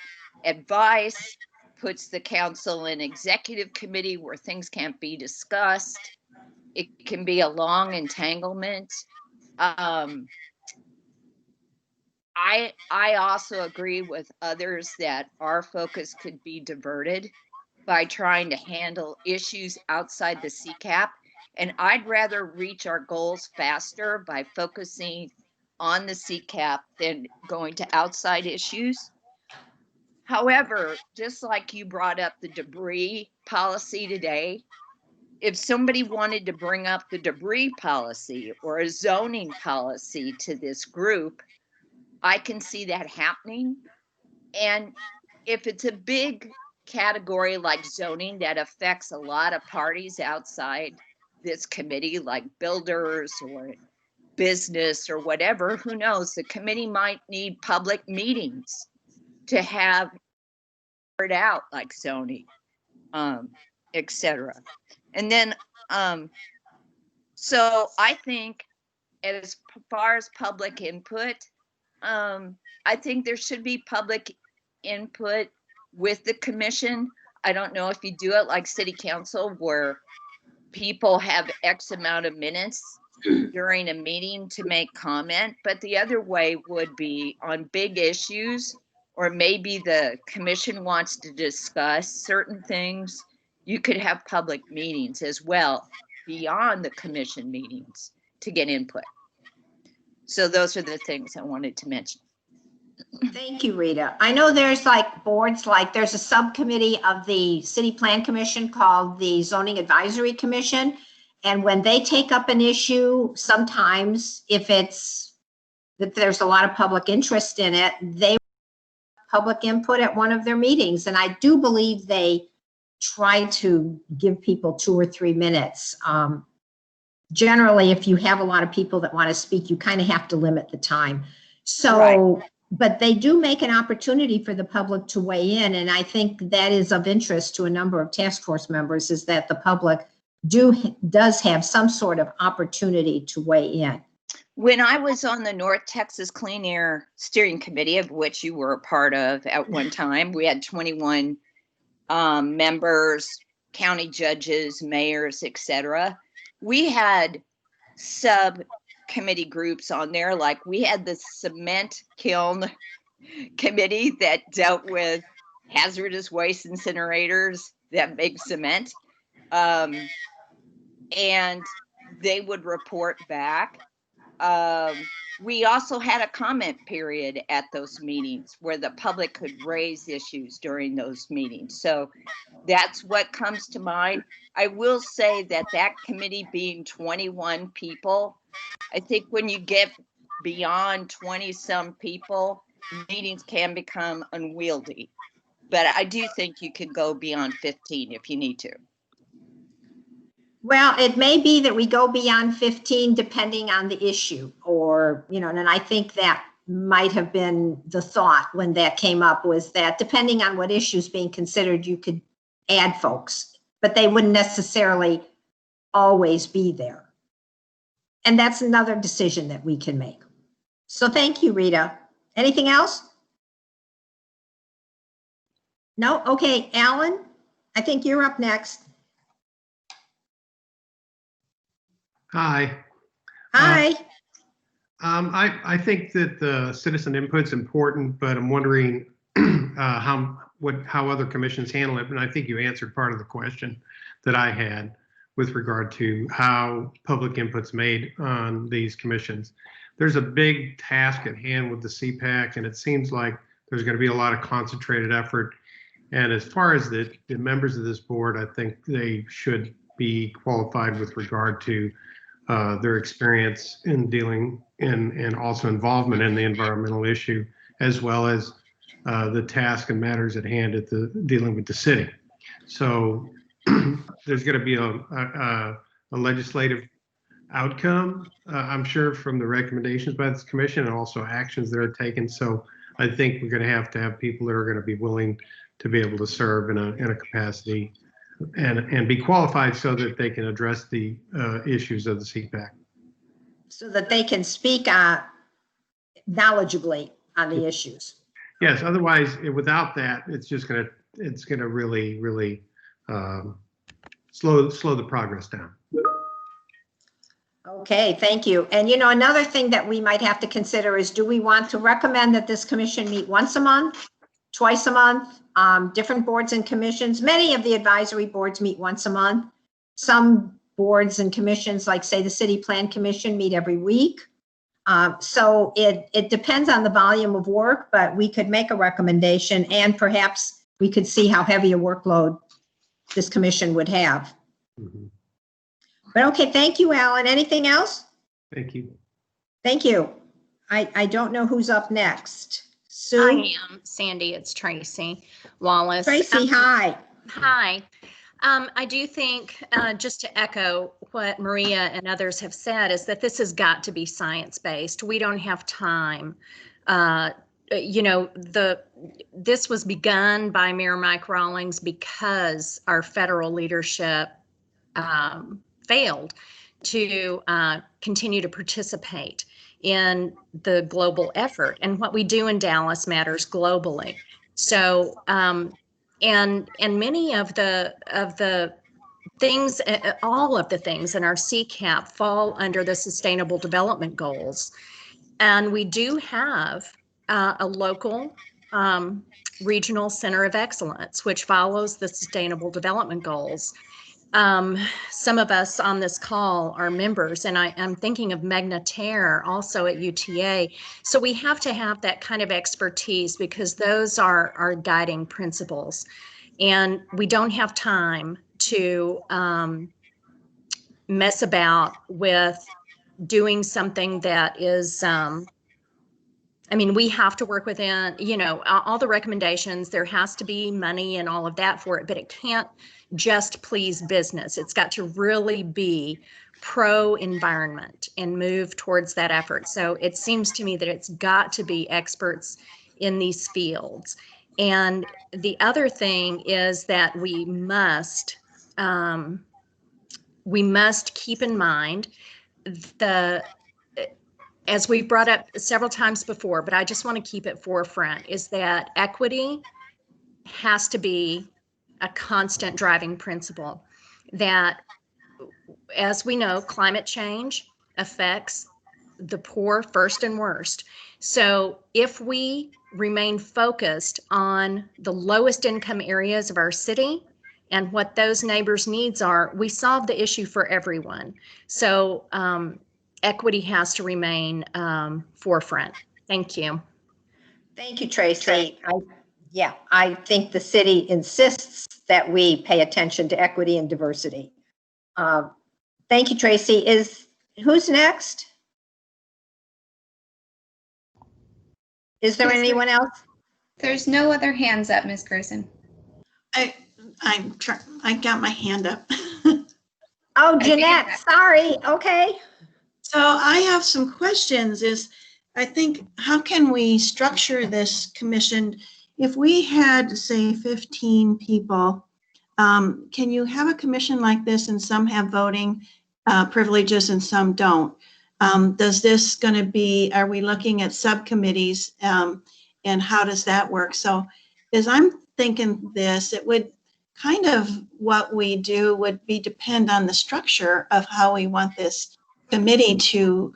advice, puts the council in executive committee where things can't be discussed. It can be a long entanglement. I also agree with others that our focus could be diverted by trying to handle issues outside the CCAP. And I'd rather reach our goals faster by focusing on the CCAP than going to outside issues. However, just like you brought up the debris policy today, if somebody wanted to bring up the debris policy or a zoning policy to this group, I can see that happening. And if it's a big category like zoning that affects a lot of parties outside this committee, like builders or business or whatever, who knows, the committee might need public meetings to have it out like zoning, etc. And then, so I think as far as public input, I think there should be public input with the commission. I don't know if you do it like city council where people have X amount of minutes during a meeting to make comment, but the other way would be on big issues, or maybe the commission wants to discuss certain things. You could have public meetings as well beyond the commission meetings to get input. So those are the things I wanted to mention. Thank you, Rita. I know there's like boards, like there's a subcommittee of the City Plan Commission called the Zoning Advisory Commission. And when they take up an issue, sometimes if it's that there's a lot of public interest in it, they public input at one of their meetings. And I do believe they try to give people 2 or 3 minutes. Generally, if you have a lot of people that want to speak, you kind of have to limit the time. So, right. But they do make an opportunity for the public to weigh in. And I think that is of interest to a number of task force members, is that the public does have some sort of opportunity to weigh in. When I was on the North Texas Clean Air Steering Committee, of which you were a part of at one time, we had 21 members, county judges, mayors, etc. We had subcommittee groups on there, like we had the cement kiln committee that dealt with hazardous waste incinerators that make cement. And they would report back. We also had a comment period at those meetings where the public could raise issues during those meetings. So that's what comes to mind. I will say that that committee being 21 people, I think when you get beyond 20 some people, meetings can become unwieldy. But I do think you could go beyond 15 if you need to. Well, it may be that we go beyond 15 depending on the issue, or, you know, and I think that might have been the thought when that came up, was that depending on what issues being considered, you could add folks, but they wouldn't necessarily always be there. And that's another decision that we can make. So thank you, Rita. Anything else? No? Okay, Alan, I think you're up next. Hi. Hi. I think that the citizen input's important, but I'm wondering how other commissions handle it. And I think you answered part of the question that I had with regard to how public input's made on these commissions. There's a big task at hand with the CPAC, and it seems like there's going to be a lot of concentrated effort. And as far as the members of this board, I think they should be qualified with regard to their experience in dealing and also involvement in the environmental issue, as well as the task and matters at hand at the dealing with the city. So there's going to be a legislative outcome, I'm sure, from the recommendations by this commission and also actions that are taken. So I think we're going to have people that are going to be willing to be able to serve in a capacity and be qualified so that they can address the issues of the CPAC. So that they can speak knowledgeably on the issues. Yes, otherwise, without that, it's gonna really slow the progress down. Okay, thank you. And you know, another thing that we might have to consider is, do we want to recommend that this commission meet once a month, twice a month? Different boards and commissions, many of the advisory boards meet once a month. Some boards and commissions, like say the City Plan Commission, meet every week. So it depends on the volume of work, but we could make a recommendation and perhaps we could see how heavy a workload this commission would have. Mhm. But okay, thank you, Alan. Anything else? Thank you. Thank you. I don't know who's up next. Sue? I am Sandy. It's Tracy Wallace. Tracy, hi. Hi. I do think, just to echo what Maria and others have said, is that this has got to be science-based. We don't have time. You know, this was begun by Mayor Mike Rawlings because our federal leadership failed to continue to participate in the global effort. And what we do in Dallas matters globally. So, and many of the things, all of the things in our CCAP fall under the Sustainable Development Goals. And we do have a local regional center of excellence, which follows the Sustainable Development Goals. Some of us on this call are members, and I'm thinking of Magna Terre also at UTA. So we have to have that kind of expertise because those are our guiding principles. And we don't have time to mess about with doing something that is, I mean, we have to work within, you know, all the recommendations. There has to be money and all of that for it, but it can't just please business. It's got to really be pro-environment and move towards that effort. So it seems to me that it's got to be experts in these fields. And the other thing is that we must keep in mind as we've brought up several times before, but I just want to keep it forefront, is that equity has to be a constant driving principle. That, as we know, climate change affects the poor first and worst. So if we remain focused on the lowest income areas of our city and what those neighbors' needs are, we solve the issue for everyone. So equity has to remain forefront. Thank you. Thank you, Tracy. I think the city insists that we pay attention to equity and diversity. Thank you, Tracy. Who's next? Is there anyone else? There's no other hands up, Ms. Gerson. I got my hand up. Oh, Jeanette, sorry. Okay. So I have some questions. I think, how can we structure this commission? If we had, say, 15 people, can you have a commission like this and some have voting privileges and some don't? Does this going to be, are we looking at subcommittees and how does that work? So as I'm thinking this, it would kind of, what we do would be depend on the structure of how we want this committee to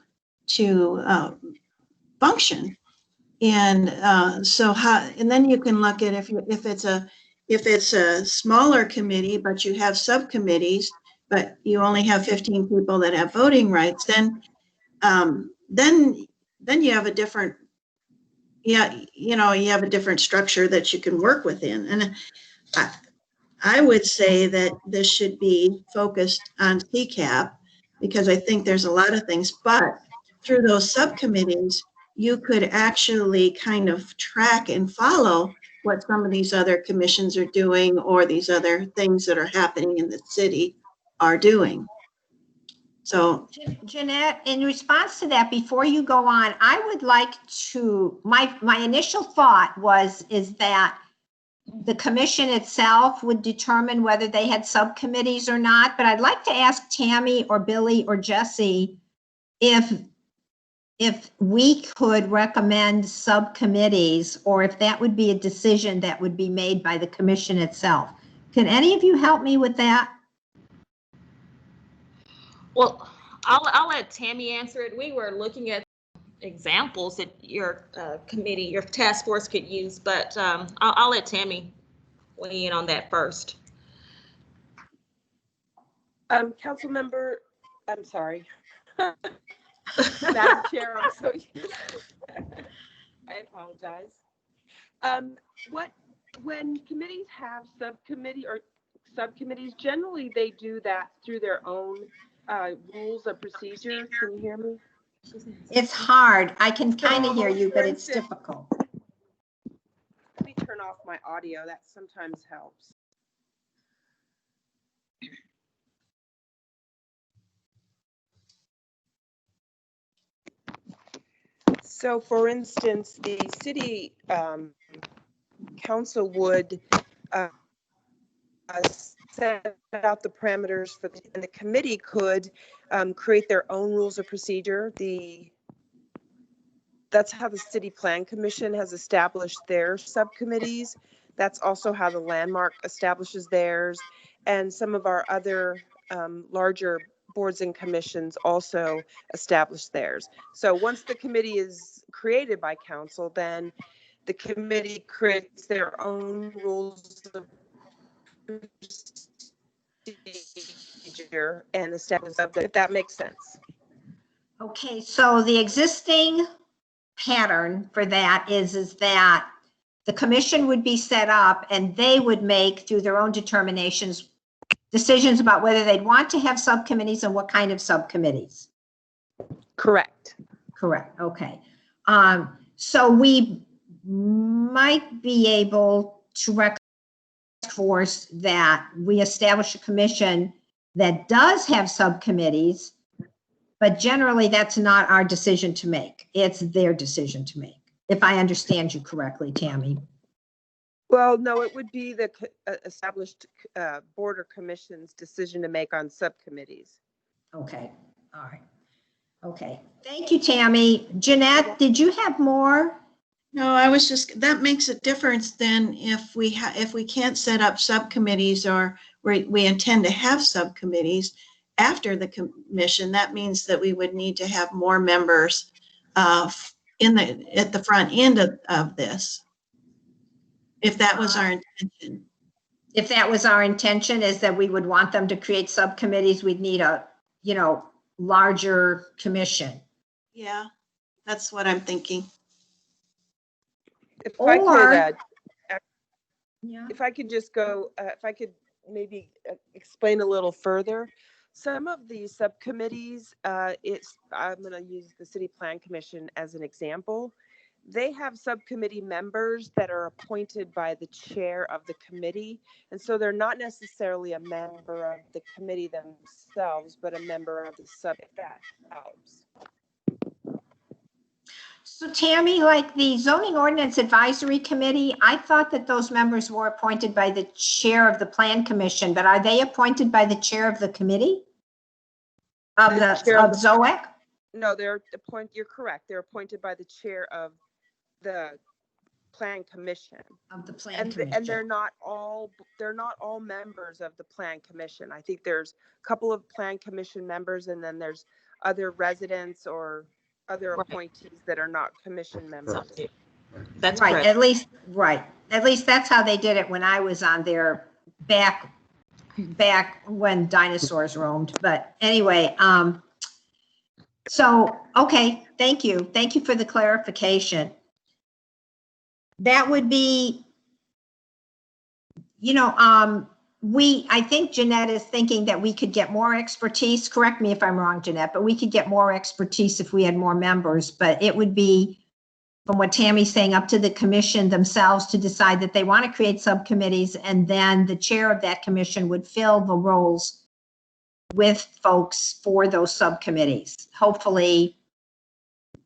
function. And so how, and then you can look at if it's a smaller committee, but you have subcommittees, but you only have 15 people that have voting rights, then you have a different, you have a different structure that you can work within. And I would say that this should be focused on CCAP because I think there's a lot of things, but through those subcommittees, you could actually kind of track and follow what some of these other commissions are doing or these other things that are happening in the city are doing. So, Jeanette, in response to that, before you go on, I would like to, my initial thought is that the commission itself would determine whether they had subcommittees or not, but I'd like to ask Tammy or Billy or Jesse if we could recommend subcommittees or if that would be a decision that would be made by the commission itself. Can any of you help me with that? Well, I'll let Tammy answer it. We were looking at examples that your committee, your task force could use, but I'll let Tammy weigh in on that first. Council member, I'm sorry. Madam Chair, I'm so I apologize. When committees have subcommittees, generally they do that through their own rules of procedure. Can you hear me? It's hard. I can kind of hear you, but it's difficult. Let me turn off my audio. That sometimes helps. So for instance, the city council would set out the parameters for and the committee could create their own rules of procedure. That's how the City Plan Commission has established their subcommittees. That's also how the Landmark establishes theirs. And some of our other larger boards and commissions also establish theirs. So once the committee is created by council, then the committee creates their own rules of procedure and establishes if that makes sense. Okay, so the existing pattern for that is that the commission would be set up and they would make through their own decisions about whether they'd want to have subcommittees and what kind of subcommittees. Correct. Correct. Okay. So we might be able to recommend force that we establish a commission that does have subcommittees, but generally that's not our decision to make. It's their decision to make, if I understand you correctly, Tammy. Well, no, it would be the established board or commission's decision to make on subcommittees. Okay. All right. Okay. Thank you, Tammy. Jeanette, did you have more? No, I was just, that makes a difference then if we can't set up subcommittees or we intend to have subcommittees after the commission. That means that we would need to have more members at the front end of this. If that was our intention. If that was our intention, is that we would want them to create subcommittees, we'd need a, larger commission. Yeah, that's what I'm thinking. If I could just go, if I could maybe explain a little further. Some of these subcommittees, I'm going to use the City Plan Commission as an example. They have subcommittee members that are appointed by the chair of the committee. And so they're not necessarily a member of the committee themselves, but a member of the sub, if that helps. So Tammy, like the Zoning Ordinance Advisory Committee, I thought that those members were appointed by the chair of the Plan Commission, but are they appointed by the chair of the committee? Of ZOEC? No, they're appointed, you're correct. They're appointed by the chair of the Plan Commission. Of the Plan Commission. And they're not all members of the Plan Commission. I think there's a couple of Plan Commission members, and then there's other residents or other appointees that are not commission members. That's right. correct. At least that's how they did it when I was on there back when dinosaurs roamed. But anyway, so, okay, thank you. Thank you for the clarification. That would be, I think Jeanette is thinking that we could get more expertise. Correct me if I'm wrong, Jeanette, but we could get more expertise if we had more members. But it would be, from what Tammy's saying, up to the commission themselves to decide that they want to create subcommittees, and then the chair of that commission would fill the roles with folks for those subcommittees. Hopefully,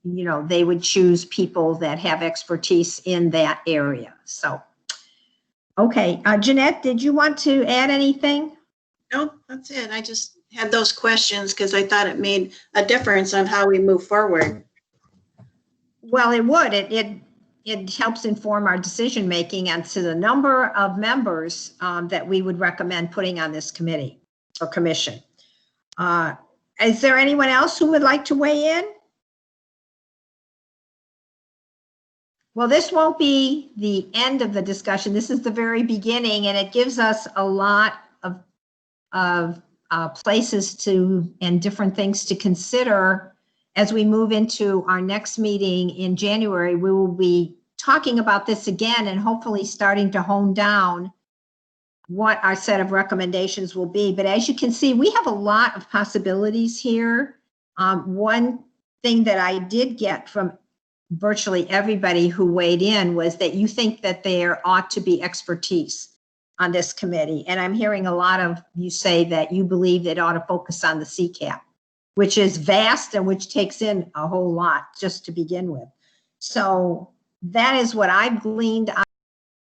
they would choose people that have expertise in that area. So, okay. Jeanette, did you want to add anything? No, that's it. I just had those questions because I thought it made a difference on how we move forward. Well, it would. It helps inform our decision making and to the number of members that we would recommend putting on this committee or commission. Is there anyone else who would like to weigh in? Well, this won't be the end of the discussion. This is the very beginning, and it gives us a lot of places and different things to consider as we move into our next meeting in January, we will be talking about this again and hopefully starting to hone down what our set of recommendations will be. But as you can see, we have a lot of possibilities here. One thing that I did get from virtually everybody who weighed in was that you think that there ought to be expertise on this committee. And I'm hearing a lot of you say that you believe it ought to focus on the CCAP, which is vast and which takes in a whole lot just to begin with. So that is what I've gleaned,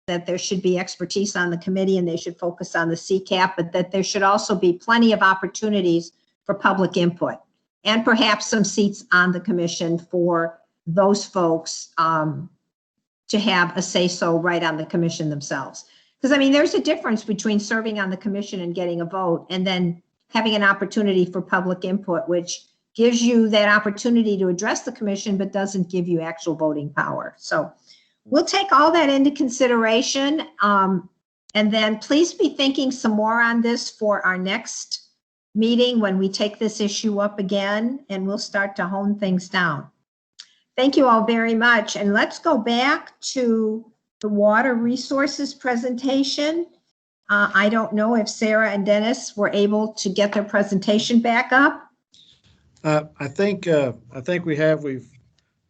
that there should be expertise on the committee and they should focus on the CCAP, but that there should also be plenty of opportunities for public input and perhaps some seats on the commission for those folks to have a say-so right on the commission themselves. Because I mean, there's a difference between serving on the commission and getting a vote and then having an opportunity for public input, which gives you that opportunity to address the commission, but doesn't give you actual voting power. So we'll take all that into consideration. And then please be thinking some more on this for our next meeting when we take this issue up again, and we'll start to hone things down. Thank you all very much. And let's go back to the water resources presentation. I don't know if Sarah and Dennis were able to get their presentation back up. I think we've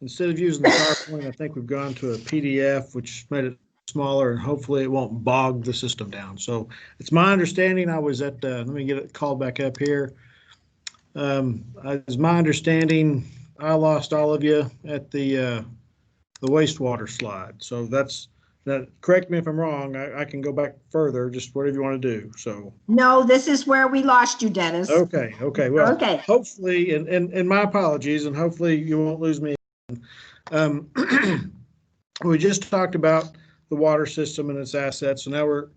instead of using the PowerPoint, I think we've gone to a PDF, which made it smaller, and hopefully it won't bog the system down. So it's my understanding, I was at, let me get it called back up here. It's my understanding, I lost all of you at the wastewater slide. So that. Correct me if I'm wrong. I can go back further, just whatever you want to do. So no, this is where we lost you, Dennis. Okay. Well, okay. Hopefully, and my apologies, and hopefully you won't lose me. We just talked about the water system and its assets, so now we're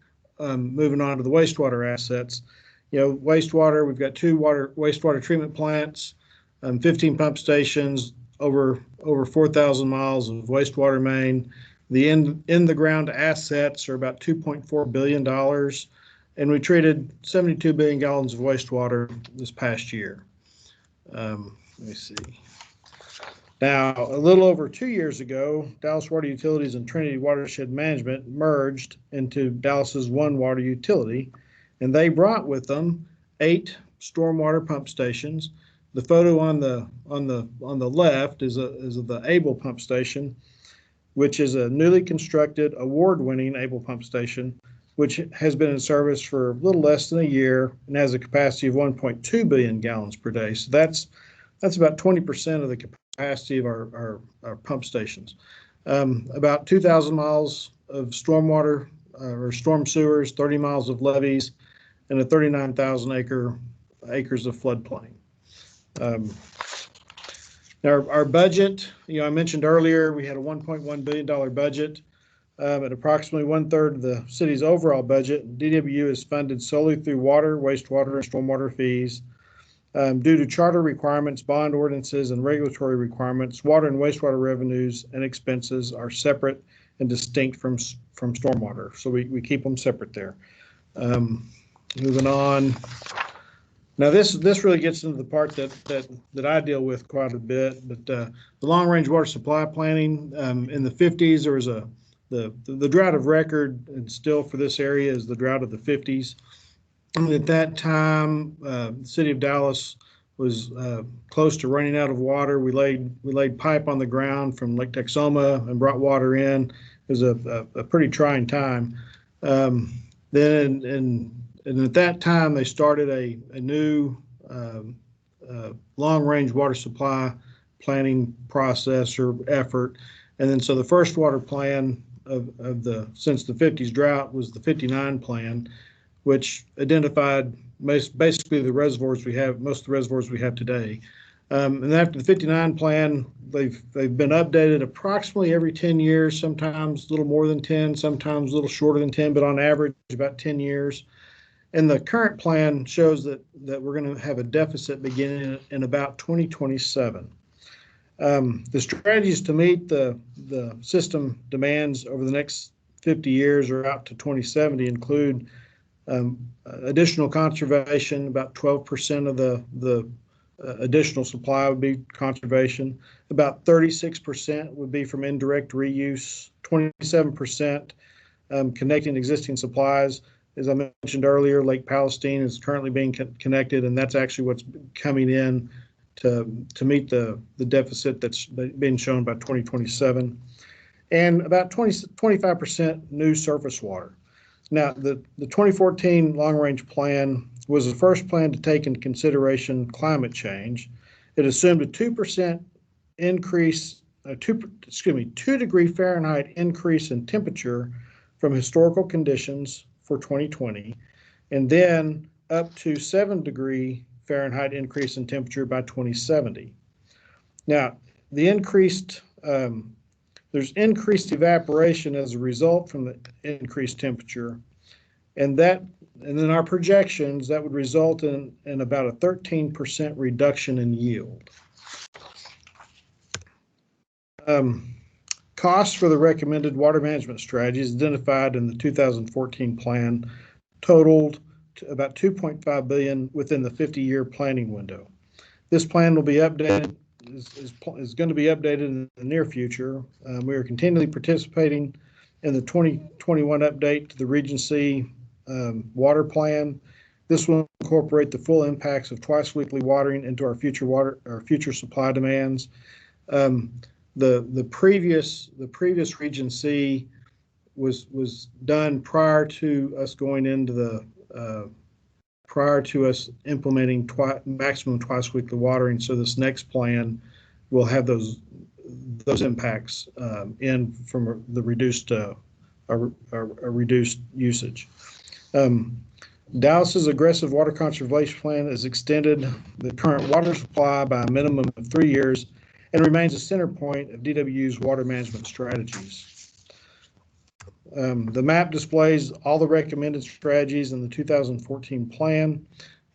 moving on to the wastewater assets. You know, wastewater, we've got 2 wastewater treatment plants, 15 pump stations, over 4,000 miles of wastewater main. The in the ground assets are about $2.4 billion, and we treated 72 billion gallons of wastewater this past year. Let me see. Now, a little over 2 years ago, Dallas Water Utilities and Trinity Watershed Management merged into Dallas's One Water Utility, and they brought with them 8 stormwater pump stations. The photo on the left is of the Able pump station, which is a newly constructed, award-winning Able pump station, which has been in service for a little less than a year and has a capacity of 1.2 billion gallons per day. So that's about 20% of the capacity of our pump stations. About 2,000 miles of stormwater or storm sewers, 30 miles of levees, and a 39,000 acres of floodplain. Now our budget, I mentioned earlier, we had a $1.1 billion budget. At approximately 1/3 of the city's overall budget, DWU is funded solely through water, wastewater, and stormwater fees. Due to charter requirements, bond ordinances, and regulatory requirements, water and wastewater revenues and expenses are separate and distinct from stormwater. So we keep them separate there. Moving on. Now this really gets into the part that I deal with quite a bit, but the long-range water supply planning, in the 50s, there was the drought of record, and still for this area is the drought of the 50s. And at that time, the city of Dallas was close to running out of water. We laid pipe on the ground from Lake Texoma and brought water in. It was a pretty trying time. And at that time, they started a new long-range water supply planning process or effort. And then so the first water plan since the 50s drought was the 59 plan, which identified basically the reservoirs we have, most of the reservoirs we have today. And after the 59 plan, they've been updated approximately every 10 years, sometimes a little more than 10, sometimes a little shorter than 10, but on average about 10 years. And the current plan shows that we're going to have a deficit beginning in about 2027. The strategies to meet the system demands over the next 50 years or out to 2070 include additional conservation. About 12% of the additional supply would be conservation. About 36% would be from indirect reuse, 27% connecting existing supplies. As I mentioned earlier, Lake Palestine is currently being connected, and that's actually what's coming in to meet the deficit that's being shown by 2027. And about 25% new surface water. Now, the 2014 long-range plan was the first plan to take into consideration climate change. It assumed a 2% increase, 2 degree Fahrenheit increase in temperature from historical conditions for 2020, and then up to 7 degree Fahrenheit increase in temperature by 2070. Now, the increased there's increased evaporation as a result from the increased temperature, and then our projections, that would result in about a 13% reduction in yield. Costs for the recommended water management strategies identified in the 2014 plan totaled to about $2.5 billion within the 50-year planning window. This plan will be updated, is going to be updated in the near future. We are continually participating in the 2021 update to the Regency water plan. This will incorporate the full impacts of twice weekly watering into our future supply demands. The previous Regency was done prior to us going into the prior to us implementing maximum twice weekly watering. So this next plan will have those impacts in from the reduced reduced usage. Dallas's aggressive water conservation plan has extended the current water supply by a minimum of 3 years and remains a center point of DWU's water management strategies. The map displays all the recommended strategies in the 2014 plan.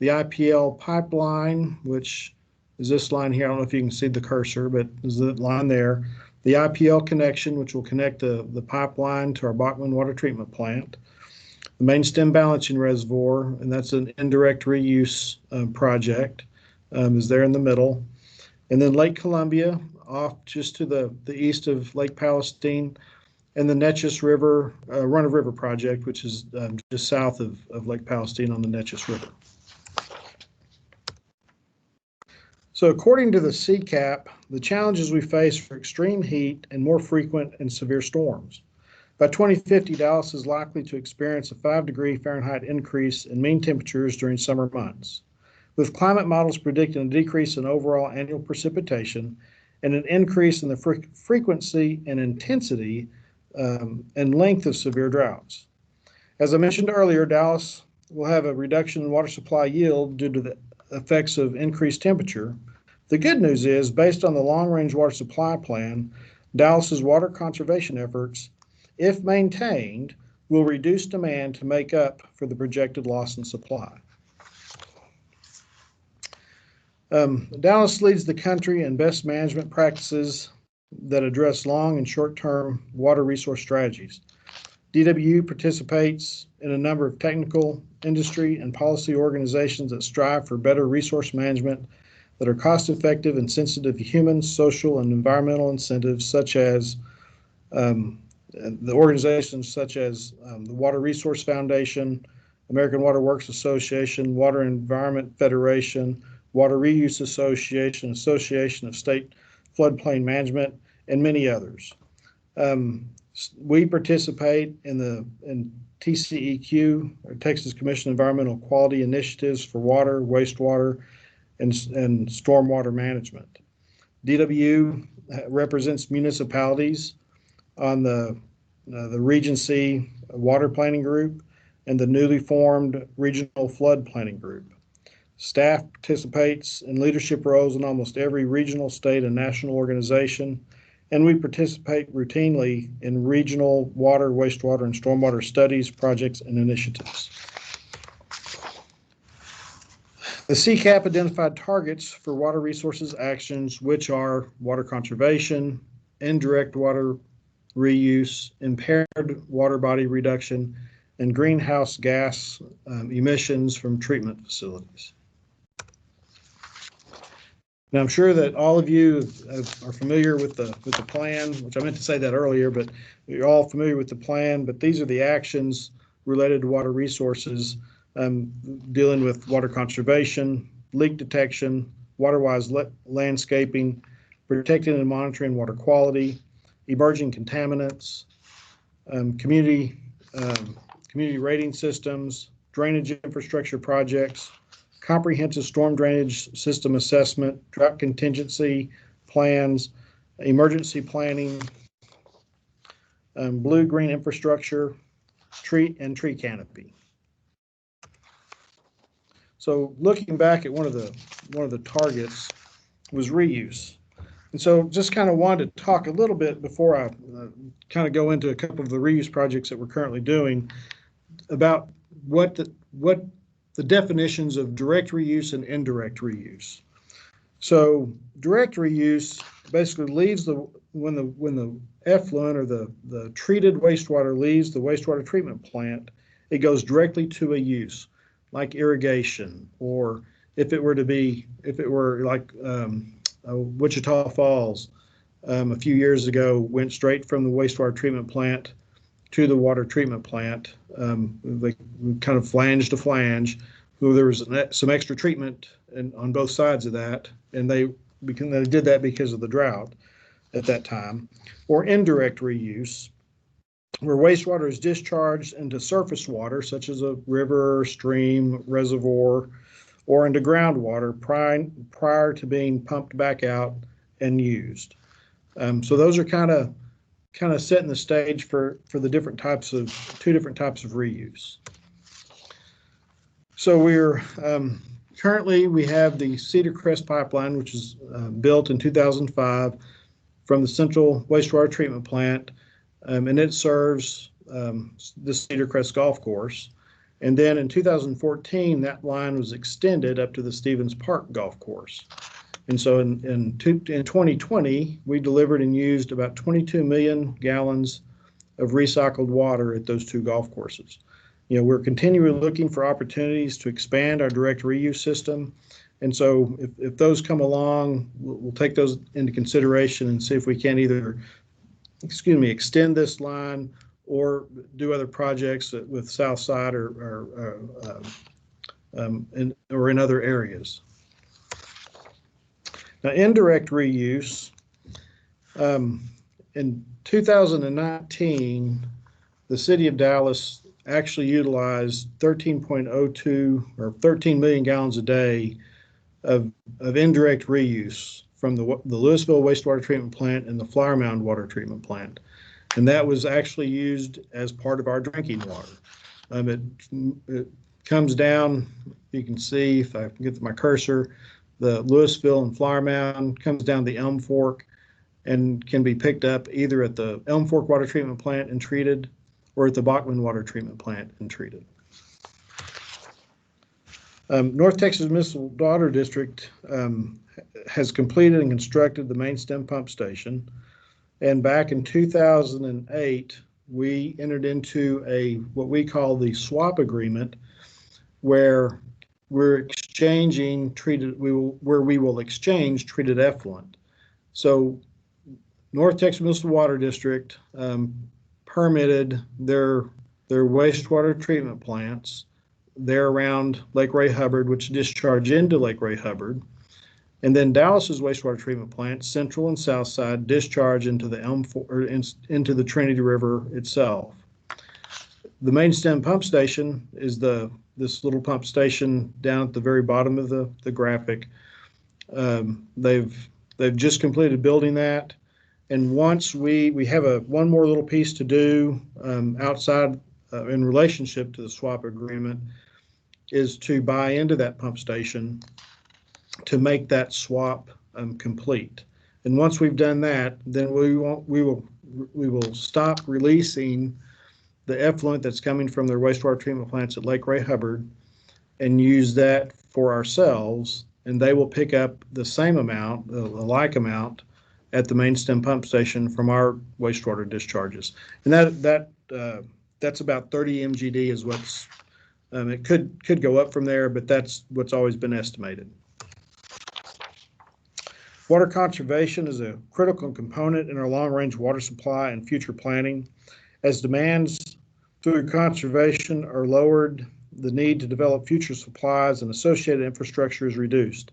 The IPL pipeline, which is this line here, I don't know if you can see the cursor, but is the line there. The IPL connection, which will connect the pipeline to our Bachman water treatment plant. The main stem balancing reservoir, and that's an indirect reuse project, is there in the middle. And then Lake Columbia, off just to the east of Lake Palestine, and the Neches River, run-of-river project, which is just south of Lake Palestine on the Neches River. So according to the CCAP, the challenges we face for extreme heat and more frequent and severe storms. By 2050, Dallas is likely to experience a 5 degree Fahrenheit increase in mean temperatures during summer months, with climate models predicting a decrease in overall annual precipitation and an increase in the frequency and intensity and length of severe droughts. As I mentioned earlier, Dallas will have a reduction in water supply yield due to the effects of increased temperature. The good news is, based on the long-range water supply plan, Dallas's water conservation efforts, if maintained, will reduce demand to make up for the projected loss in supply. Dallas leads the country in best management practices that address long and short-term water resource strategies. DWU participates in a number of technical, industry, and policy organizations that strive for better resource management that are cost-effective and sensitive to human, social, and environmental incentives, such as the organizations such as the Water Resource Foundation, American Water Works Association, Water Environment Federation, Water Reuse Association, Association of State Floodplain Management, and many others. We participate in TCEQ, or Texas Commission on Environmental Quality Initiatives for water, wastewater, and stormwater management. DWU represents municipalities on the Regency Water Planning Group and the newly formed Regional Flood Planning Group. Staff participates in leadership roles in almost every regional, state, and national organization, and we participate routinely in regional water, wastewater, and stormwater studies, projects, and initiatives. The CCAP identified targets for water resources actions, which are water conservation, indirect water reuse, impaired water body reduction, and greenhouse gas emissions from treatment facilities. And I'm sure that all of you are familiar with the plan, which I meant to say that earlier, but you're all familiar with the plan. But these are the actions related to water resources, dealing with water conservation, leak detection, water-wise landscaping, protecting and monitoring water quality, emerging contaminants, community rating systems, drainage infrastructure projects, comprehensive storm drainage system assessment, drought contingency plans, emergency planning, blue-green infrastructure, tree canopy. So looking back at one of the targets was reuse. And so just kind of wanted to talk a little bit before I kind of go into a couple of the reuse projects that we're currently doing about what the definitions of direct reuse and indirect reuse. So direct reuse basically leaves when the effluent or the treated wastewater leaves the wastewater treatment plant, it goes directly to a use, like irrigation, or if it were like Wichita Falls a few years ago, went straight from the wastewater treatment plant to the water treatment plant. They kind of flange to flange. There was some extra treatment on both sides of that, and they did that because of the drought at that time. Or indirect reuse, where wastewater is discharged into surface water, such as a river, stream, reservoir, or into groundwater prior to being pumped back out and used. So those are kind of setting the stage for the two different types of reuse. So we're currently we have the Cedar Crest pipeline, which was built in 2005 from the Central Wastewater Treatment Plant, and it serves the Cedar Crest Golf Course. And then in 2014, that line was extended up to the Stevens Park Golf Course. And so in 2020, we delivered and used about 22 million gallons of recycled water at those two golf courses. You know, we're continually looking for opportunities to expand our direct reuse system. And so if those come along, we'll take those into consideration and see if we can either, extend this line or do other projects with Southside or in other areas. Now, indirect reuse, in 2019, the city of Dallas actually utilized 13.02 or 13 million gallons a day of indirect reuse from the Louisville wastewater treatment plant and the Flower Mound water treatment plant. And that was actually used as part of our drinking water. It comes down, you can see if I can get my cursor, the Louisville and Flower Mound comes down the Elm Fork and can be picked up either at the Elm Fork water treatment plant and treated or at the Bachman water treatment plant and treated. North Texas Municipal Water District has completed and constructed the main stem pump station. And back in 2008, we entered into what we call the swap agreement, where we're exchanging where we will exchange treated effluent. So North Texas Municipal Water District permitted their wastewater treatment plants there around Lake Ray Hubbard, which discharge into Lake Ray Hubbard. And then Dallas's wastewater treatment plant, Central and Southside, discharge into the into the Trinity River itself. The main stem pump station is this little pump station down at the very bottom of the graphic. They've just completed building that, and once we have one more little piece to do outside in relationship to the swap agreement, is to buy into that pump station to make that swap complete. And once we've done that, then we will stop releasing the effluent that's coming from their wastewater treatment plants at Lake Ray Hubbard and use that for ourselves, and they will pick up the same amount, a like amount, at the main stem pump station from our wastewater discharges. And that's about 30 MGD is what's it could go up from there, but that's what's always been estimated. Water conservation is a critical component in our long-range water supply and future planning. As demands through conservation are lowered, the need to develop future supplies and associated infrastructure is reduced.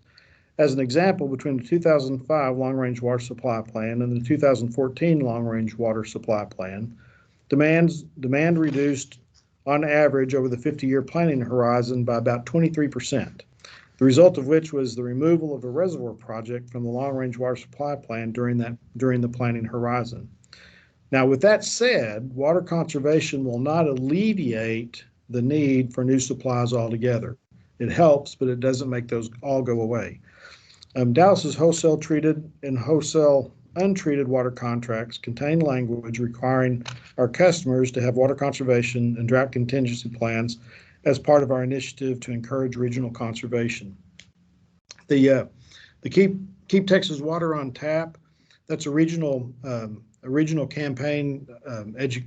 As an example, between the 2005 Long-Range Water Supply Plan and the 2014 Long-Range Water Supply Plan, demand reduced on average over the 50-year planning horizon by about 23%, the result of which was the removal of a reservoir project from the Long-Range Water Supply Plan during the planning horizon. Now, with that said, water conservation will not alleviate the need for new supplies altogether. It helps, but it doesn't make those all go away. Dallas's wholesale treated and wholesale untreated water contracts contain language requiring our customers to have water conservation and drought contingency plans as part of our initiative to encourage regional conservation. The Keep Texas Water on Tap, that's a regional campaign,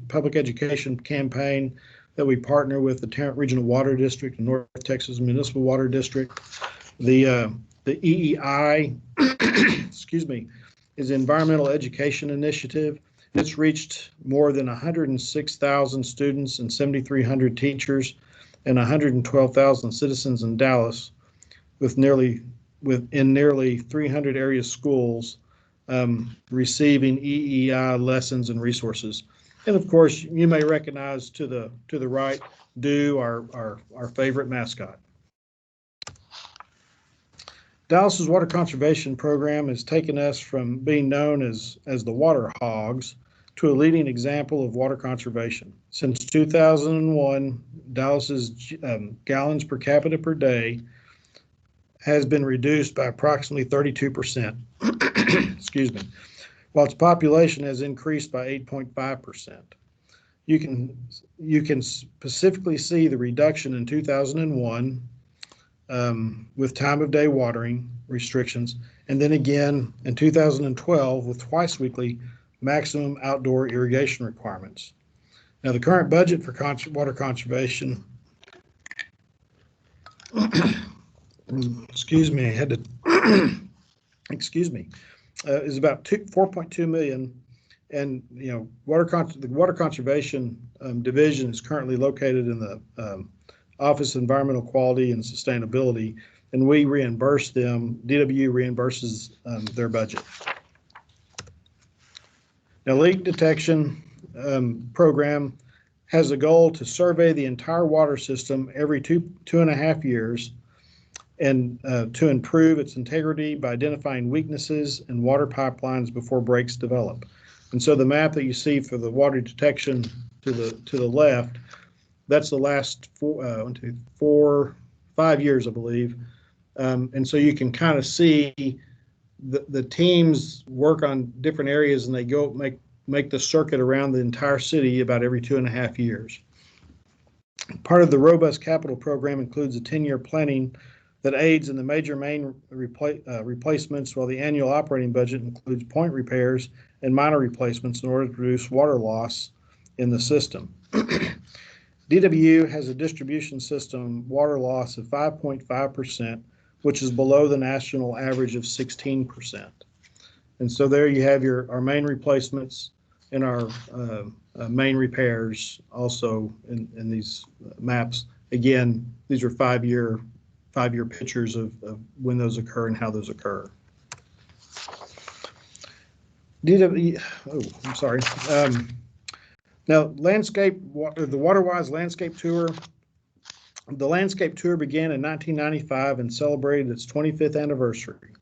public education campaign that we partner with the Tarrant Regional Water District and North Texas Municipal Water District. The EEI, excuse me, is an environmental education initiative. It's reached more than 106,000 students and 7,300 teachers and 112,000 citizens in Dallas, in nearly 300 area schools receiving EEI lessons and resources. And of course, you may recognize to the right, Dew, our favorite mascot. Dallas's water conservation program has taken us from being known as the water hogs to a leading example of water conservation. Since 2001, Dallas's gallons per capita per day has been reduced by approximately 32%, excuse me, while its population has increased by 8.5%. You can specifically see the reduction in 2001 with time of day watering restrictions, and then again in 2012 with twice weekly maximum outdoor irrigation requirements. Now, the current budget for water conservation, excuse me, I had to, excuse me, is about 4.2 million. And, you know, the Water Conservation Division is currently located in the Office of Environmental Quality and Sustainability, and we reimburse them, DWU reimburses their budget. Now, leak detection program has a goal to survey the entire water system every two and a half years and to improve its integrity by identifying weaknesses in water pipelines before breaks develop. And so the map that you see for the water detection to the left, that's the last 5 years, I believe. And so you can kind of see the teams work on different areas, and they go make the circuit around the entire city about every 2.5 years. Part of the robust capital program includes a 10-year planning that aids in the major main replacements, while the annual operating budget includes point repairs and minor replacements in order to reduce water loss in the system. DWU has a distribution system water loss of 5.5%, which is below the national average of 16%. And so there you have our main replacements and our main repairs also in these maps. Again, these are five-year pictures of when those occur and how those occur. DWU, oh, I'm sorry. Now, the WaterWise Landscape Tour. The Landscape Tour began in 1995 and celebrated its 25th anniversary.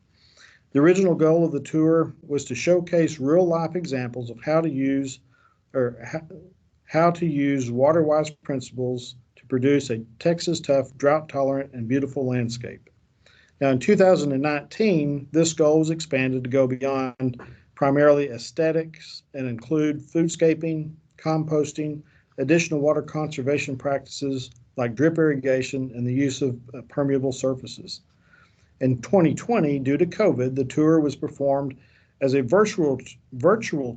The original goal of the tour was to showcase real-life examples of how to use WaterWise principles to produce a Texas tough, drought-tolerant, and beautiful landscape. Now, in 2019, this goal was expanded to go beyond primarily aesthetics and include foodscaping, composting, additional water conservation practices like drip irrigation, and the use of permeable surfaces. In 2020, due to COVID, the tour was performed as a virtual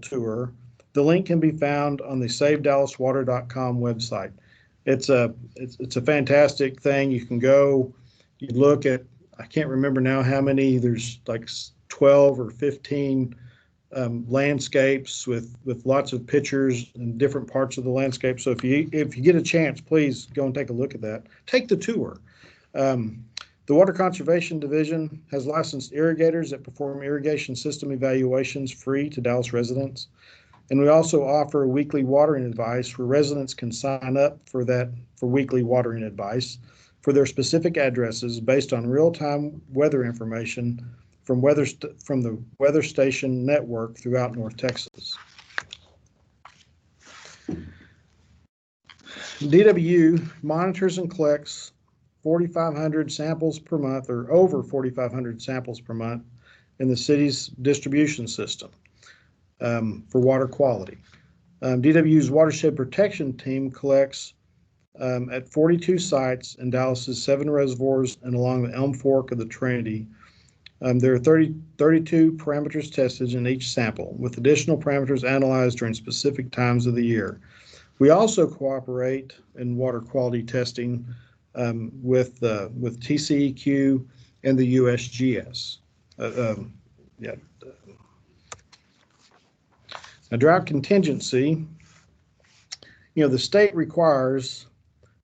tour. The link can be found on the SaveDallasWater.com website. It's a fantastic thing. You can go, you look at, I can't remember now how many, there's like 12 or 15 landscapes with lots of pictures and different parts of the landscape. So if you get a chance, please go and take a look at that. Take the tour. The Water Conservation Division has licensed irrigators that perform irrigation system evaluations free to Dallas residents. And we also offer weekly watering advice where residents can sign up for weekly watering advice for their specific addresses based on real-time weather information from the weather station network throughout North Texas. DWU monitors and collects 4,500 samples per month, or over 4,500 samples per month in the city's distribution system for water quality. DWU's watershed protection team collects at 42 sites in Dallas's 7 reservoirs and along the Elm Fork of the Trinity. There are 32 parameters tested in each sample, with additional parameters analyzed during specific times of the year. We also cooperate in water quality testing with TCEQ and the USGS. A drought contingency, the state requires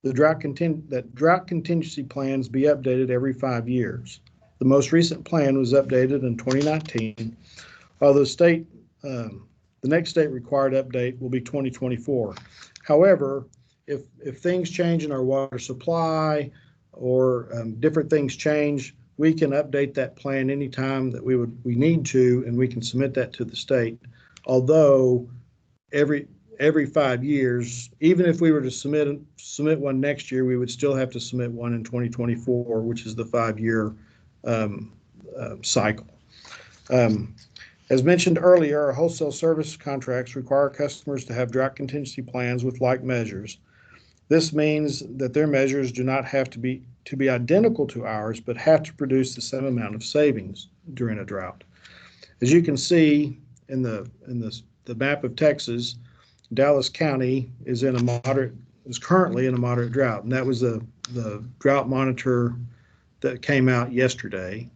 that drought contingency plans be updated every 5 years. The most recent plan was updated in 2019, while the next state required update will be 2024. However, if things change in our water supply or different things change, we can update that plan anytime that we need to, and we can submit that to the state. Although every 5 years, even if we were to submit one next year, we would still have to submit one in 2024, which is the 5-year cycle. As mentioned earlier, our wholesale service contracts require customers to have drought contingency plans with like measures. This means that their measures do not have to be identical to ours, but have to produce the same amount of savings during a drought. As you can see in the map of Texas, Dallas County is currently in a moderate drought, and that was the drought monitor that came out yesterday.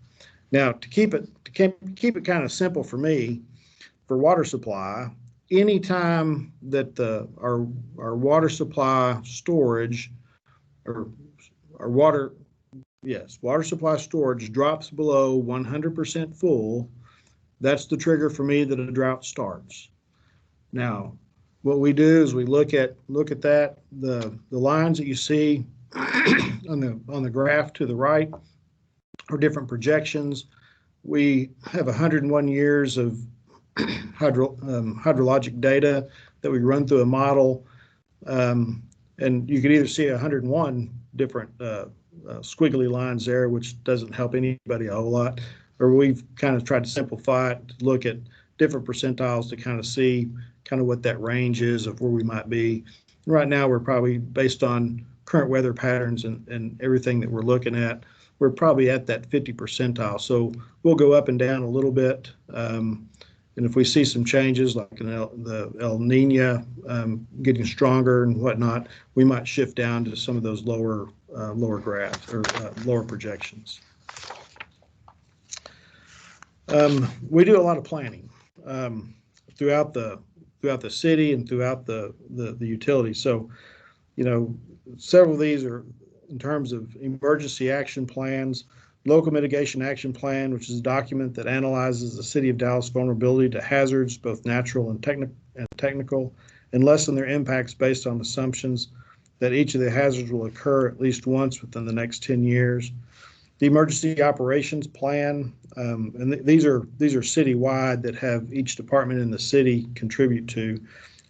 Now, to keep it kind of simple for me, for water supply, anytime that our water supply storage water supply storage drops below 100% full, that's the trigger for me that a drought starts. Now, what we do is we look at that, the lines that you see on the graph to the right are different projections. We have 101 years of hydrologic data that we run through a model, and you could either see 101 different squiggly lines there, which doesn't help anybody a whole lot, or we've kind of tried to simplify it to look at different percentiles to kind of see kind of what that range is of where we might be. Right now, we're probably, based on current weather patterns and everything that we're looking at, we're probably at that 50 percentile. So we'll go up and down a little bit. And if we see some changes like the El Nino getting stronger and whatnot, we might shift down to some of those lower graphs or lower projections. We do a lot of planning throughout the city and throughout the utility. So, several of these are in terms of emergency action plans, local mitigation action plan, which is a document that analyzes the city of Dallas vulnerability to hazards, both natural and technical, and lessen their impacts based on assumptions that each of the hazards will occur at least once within the next 10 years. The emergency operations plan, and these are citywide that have each department in the city contribute to,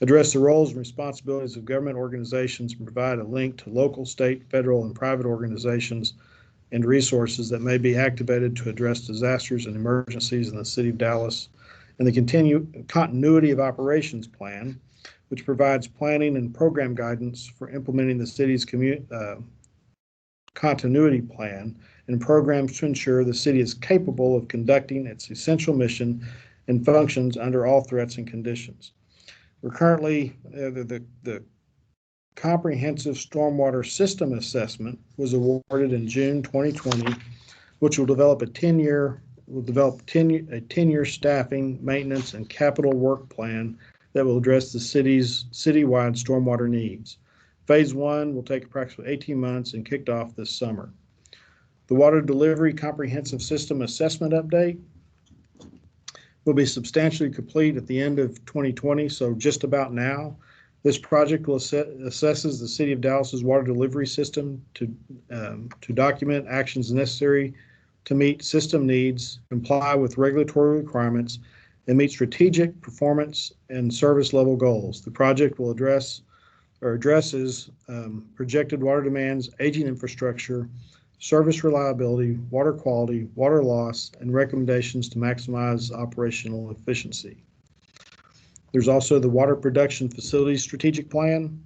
address the roles and responsibilities of government organizations and provide a link to local, state, federal, and private organizations and resources that may be activated to address disasters and emergencies in the city of Dallas. And the continuity of operations plan, which provides planning and program guidance for implementing the city's continuity plan and programs to ensure the city is capable of conducting its essential mission and functions under all threats and conditions. We're currently, the Comprehensive Stormwater System Assessment was awarded in June 2020, which will develop a 10-year will develop a 10-year staffing, maintenance, and capital work plan that will address the city's citywide stormwater needs. Phase 1 will take approximately 18 months and kicked off this summer. The Water Delivery Comprehensive System Assessment Update will be substantially complete at the end of 2020, so just about now. This project will assesses the City of Dallas's water delivery system to document actions necessary to meet system needs, comply with regulatory requirements, and meet strategic performance and service level goals. The project will addresses projected water demands, aging infrastructure, service reliability, water quality, water loss, and recommendations to maximize operational efficiency. There's also the Water Production Facilities Strategic Plan,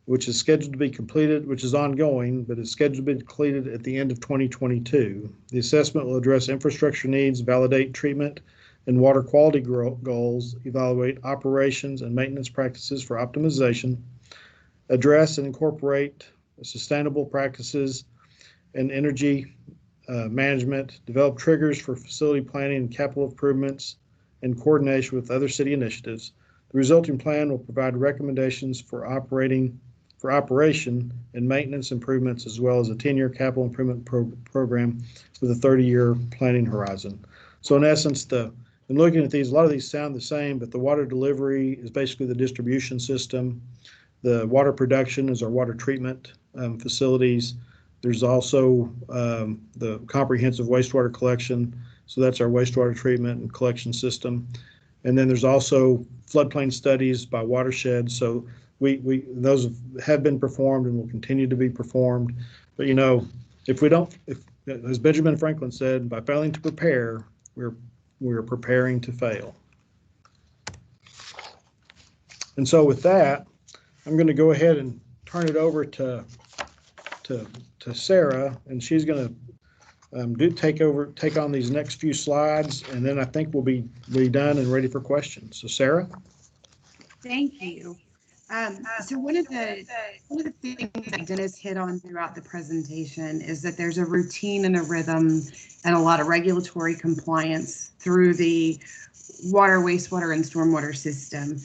which is scheduled to be completed, which is ongoing, but is scheduled to be completed at the end of 2022. The assessment will address infrastructure needs, validate treatment and water quality goals, evaluate operations and maintenance practices for optimization, address and incorporate sustainable practices and energy management, develop triggers for facility planning and capital improvements in coordination with other city initiatives. The resulting plan will provide recommendations for operation and maintenance improvements, as well as a 10-year capital improvement program with a 30-year planning horizon. So in essence, in looking at these, a lot of these sound the same, but the water delivery is basically the distribution system. The water production is our water treatment facilities. There's also the comprehensive wastewater collection. So that's our wastewater treatment and collection system. And then there's also floodplain studies by watersheds. So those have been performed and will continue to be performed. But if as Benjamin Franklin said, by failing to prepare, we're preparing to fail. And so with that, I'm going to go ahead and turn it over to Sarah, and she's going to take on these next few slides, and then I think we'll be done and ready for questions. So Sarah? Thank you. So one of the things that Dennis hit on throughout the presentation is that there's a routine and a rhythm and a lot of regulatory compliance through the water, wastewater, and stormwater system.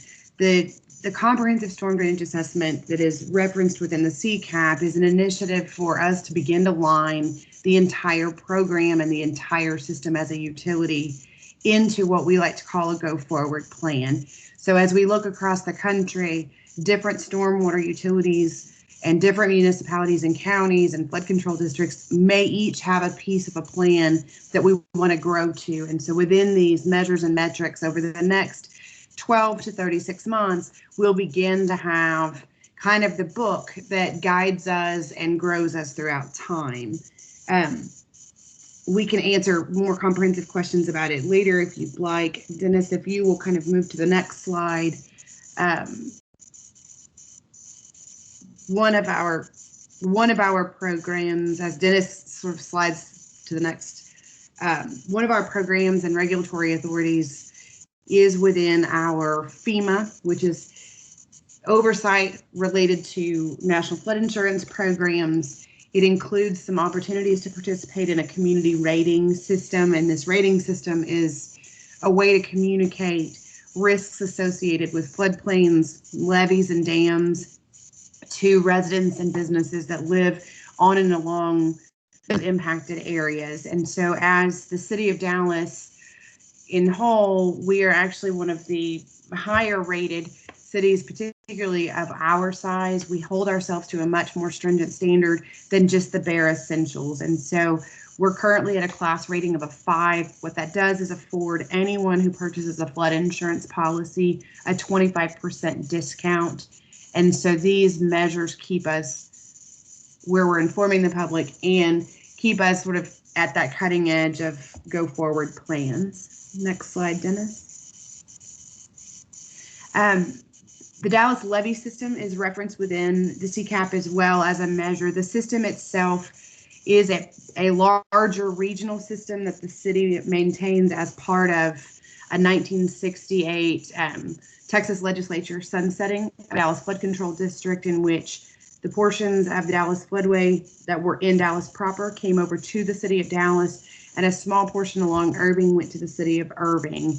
The comprehensive storm drainage assessment that is referenced within the CCAP is an initiative for us to begin to line the entire program and the entire system as a utility into what we like to call a go-forward plan. So as we look across the country, different stormwater utilities and different municipalities and counties and flood control districts may each have a piece of a plan that we want to grow to. And so within these measures and metrics over the next 12 to 36 months, we'll begin to have kind of the book that guides us and grows us throughout time. We can answer more comprehensive questions about it later if you'd like. Dennis, if you will kind of move to the next slide. One of our programs, as Dennis sort of slides to the next, one of our programs and regulatory authorities is within our FEMA, which is oversight related to national flood insurance programs. It includes some opportunities to participate in a community rating system, and this rating system is a way to communicate risks associated with floodplains, levees, and dams to residents and businesses that live on and along those impacted areas. And so as the City of Dallas in whole, we are actually one of the higher rated cities, particularly of our size. We hold ourselves to a much more stringent standard than just the bare essentials. And so we're currently at a class rating of a 5. What that does is afford anyone who purchases a flood insurance policy a 25% discount. And so these measures keep us where we're informing the public and keep us sort of at that cutting edge of go forward plans. Next slide, Dennis. The Dallas levee system is referenced within the CCAP as well as a measure. The system itself is a larger regional system that the city maintains as part of a 1968 Texas legislature sunsetting Dallas Flood Control District, in which the portions of the Dallas floodway that were in Dallas proper came over to the City of Dallas, and a small portion along Irving went to the city of Irving.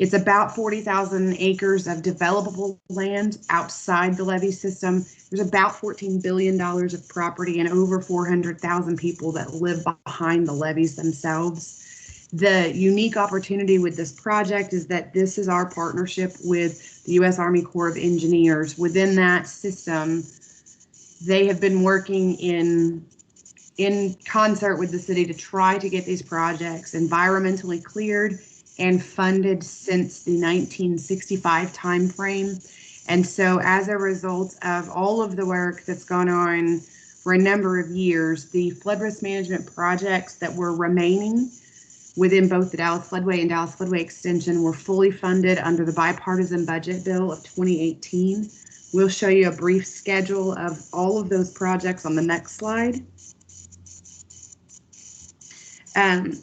It's about 40,000 acres of developable land outside the levee system. There's about $14 billion of property and over 400,000 people that live behind the levees themselves. The unique opportunity with this project is that this is our partnership with the U.S. Army Corps of Engineers. Within that system, they have been working in concert with the city to try to get these projects environmentally cleared and funded since the 1965 timeframe. And so as a result of all of the work that's gone on for a number of years, the flood risk management projects that were remaining within both the Dallas Floodway and Dallas Floodway Extension were fully funded under the bipartisan budget bill of 2018. We'll show you a brief schedule of all of those projects on the next slide.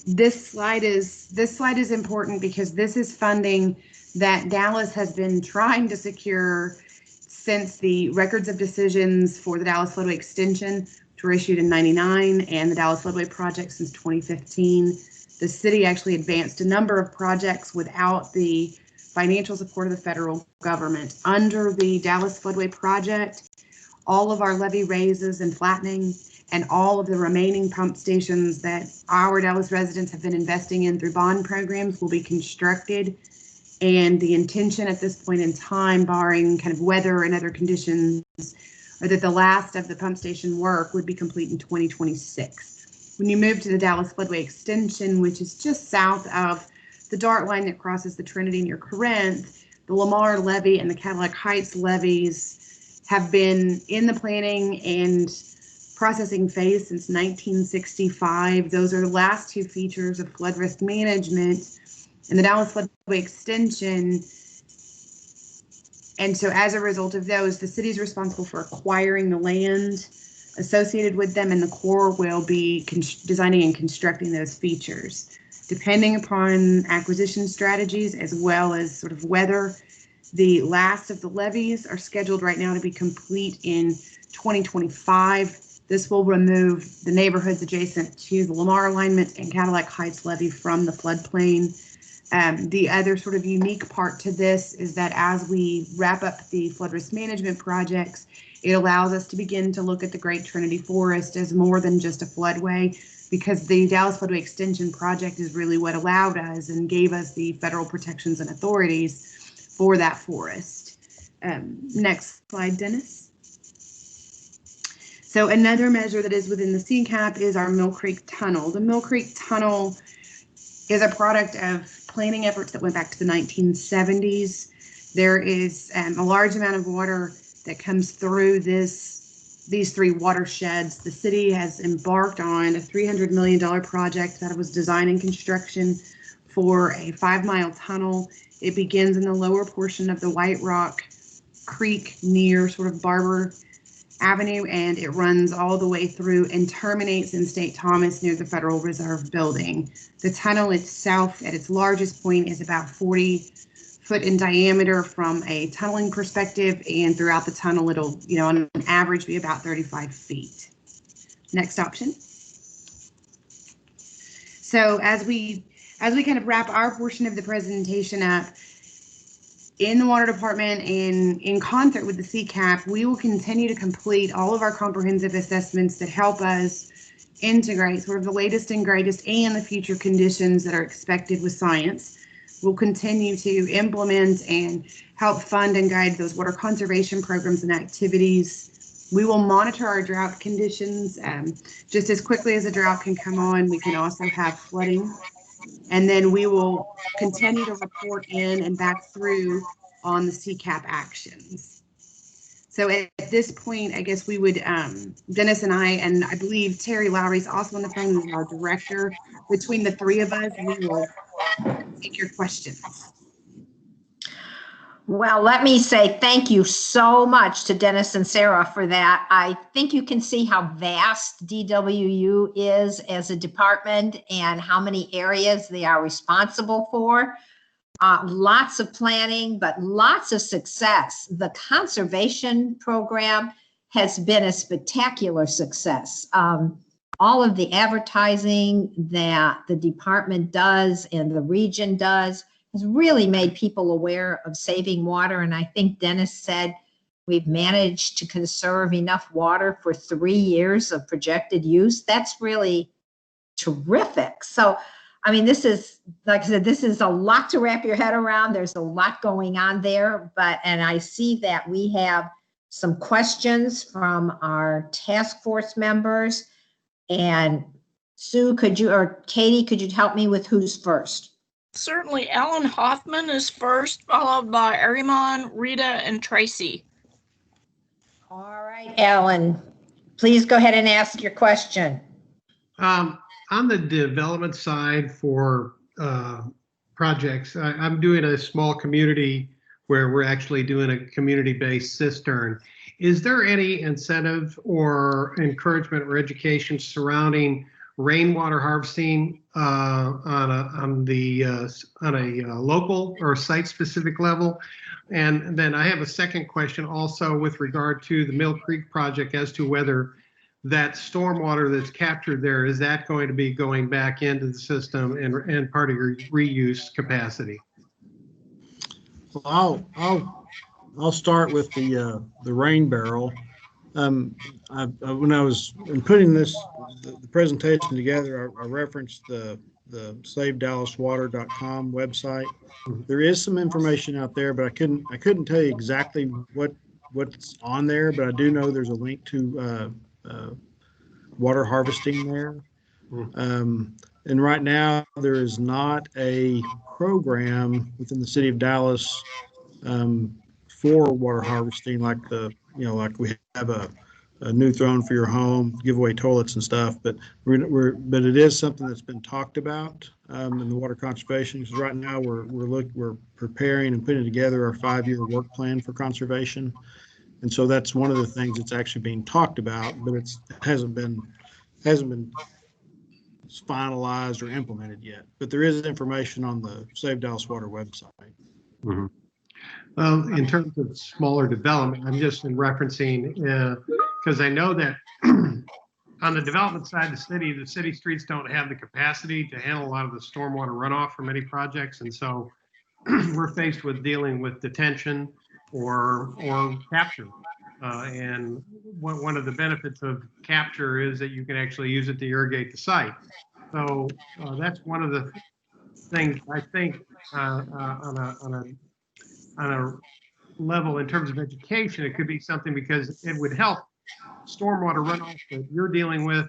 This slide is important because this is funding that Dallas has been trying to secure since the records of decisions for the Dallas Floodway Extension, which were issued in '99, and the Dallas Floodway project since 2015. The city actually advanced a number of projects without the financial support of the federal government. Under the Dallas Floodway project, all of our levee raises and flattening and all of the remaining pump stations that our Dallas residents have been investing in through bond programs will be constructed. And the intention at this point in time, barring kind of weather and other conditions, are that the last of the pump station work would be complete in 2026. When you move to the Dallas Floodway Extension, which is just south of the Dart line that crosses the Trinity near Corinth, the Lamar levee and the Cadillac Heights levees have been in the planning and processing phase since 1965. Those are the last two features of flood risk management and the Dallas Floodway Extension. And so as a result of those, the city is responsible for acquiring the land associated with them, and the Corps will be designing and constructing those features. Depending upon acquisition strategies as well as sort of weather, the last of the levees are scheduled right now to be complete in 2025. This will remove the neighborhoods adjacent to the Lamar alignment and Cadillac Heights levee from the floodplain. The other sort of unique part to this is that as we wrap up the flood risk management projects, it allows us to begin to look at the Great Trinity Forest as more than just a floodway, because the Dallas Floodway Extension project is really what allowed us and gave us the federal protections and authorities for that forest. Next slide, Dennis. So another measure that is within the CCAP is our Mill Creek Tunnel. The Mill Creek Tunnel is a product of planning efforts that went back to the 1970s. There is a large amount of water that comes through these three watersheds. The city has embarked on a $300 million project that was design and construction for a 5-mile tunnel. It begins in the lower portion of the White Rock Creek near sort of Barber Avenue, and it runs all the way through and terminates in St. Thomas near the Federal Reserve Building. The tunnel itself at its largest point is about 40 foot in diameter from a tunneling perspective, and throughout the tunnel it'll, on an average be about 35 feet. Next option. So as we kind of wrap our portion of the presentation up, in the water department and in concert with the CCAP, we will continue to complete all of our comprehensive assessments that help us integrate sort of the latest and greatest and the future conditions that are expected with science. We'll continue to implement and help fund and guide those water conservation programs and activities. We will monitor our drought conditions. Just as quickly as a drought can come on, we can also have flooding. And then we will continue to report in and back through on the CCAP actions. So at this point, I guess we would, Dennis and I believe Terry Lowry is also on the phone, as our director. Between the three of us, we will take your questions. Well, let me say thank you so much to Dennis and Sarah for that. I think you can see how vast DWU is as a department and how many areas they are responsible for. Lots of planning, but lots of success. The conservation program has been a spectacular success. all of the advertising that the department does and the region does has really made people aware of saving water. And I think Dennis said we've managed to conserve enough water for 3 years of projected use. That's really terrific. So, I mean, this is, like I said, this is a lot to wrap your head around. There's a lot going on there, and I see that we have some questions from our task force members. And Sue, or Katie, could you help me with who's first? Certainly. Alan Hoffman is first, followed by Arimon, Rita, and Tracy. All right, Alan, please go ahead and ask your question. On the development side for projects, I'm doing a small community where we're actually doing a community-based cistern. Is there any incentive or encouragement or education surrounding rainwater harvesting on a local or site-specific level? And then I have a second question also with regard to the Mill Creek project as to whether that stormwater that's captured there, is that going to be going back into the system and part of your reuse capacity? Well, I'll start with the rain barrel. When I was putting the presentation together, I referenced the SaveDallasWater.com website. There is some information out there, but I couldn't tell you exactly what's on there. But I do know there's a link to water harvesting there. And right now there is not a program within the city of Dallas for water harvesting, like like we have a new throne for your home, give away toilets and stuff. But but it is something that's been talked about in the water conservation. Because right now we're preparing and putting together our 5-year work plan for conservation. And so that's one of the things that's actually being talked about, but it hasn't been finalized or implemented yet. But there is information on the Save Dallas Water website. Mm-hmm. Well, in terms of smaller development, I'm just referencing because I know that on the development side of the city streets don't have the capacity to handle a lot of the stormwater runoff from many projects, and so we're faced with dealing with detention or capture. And one of the benefits of capture is that you can actually use it to irrigate the site. So that's one of the things I think on a level in terms of education, it could be something because it would help stormwater runoff that you're dealing with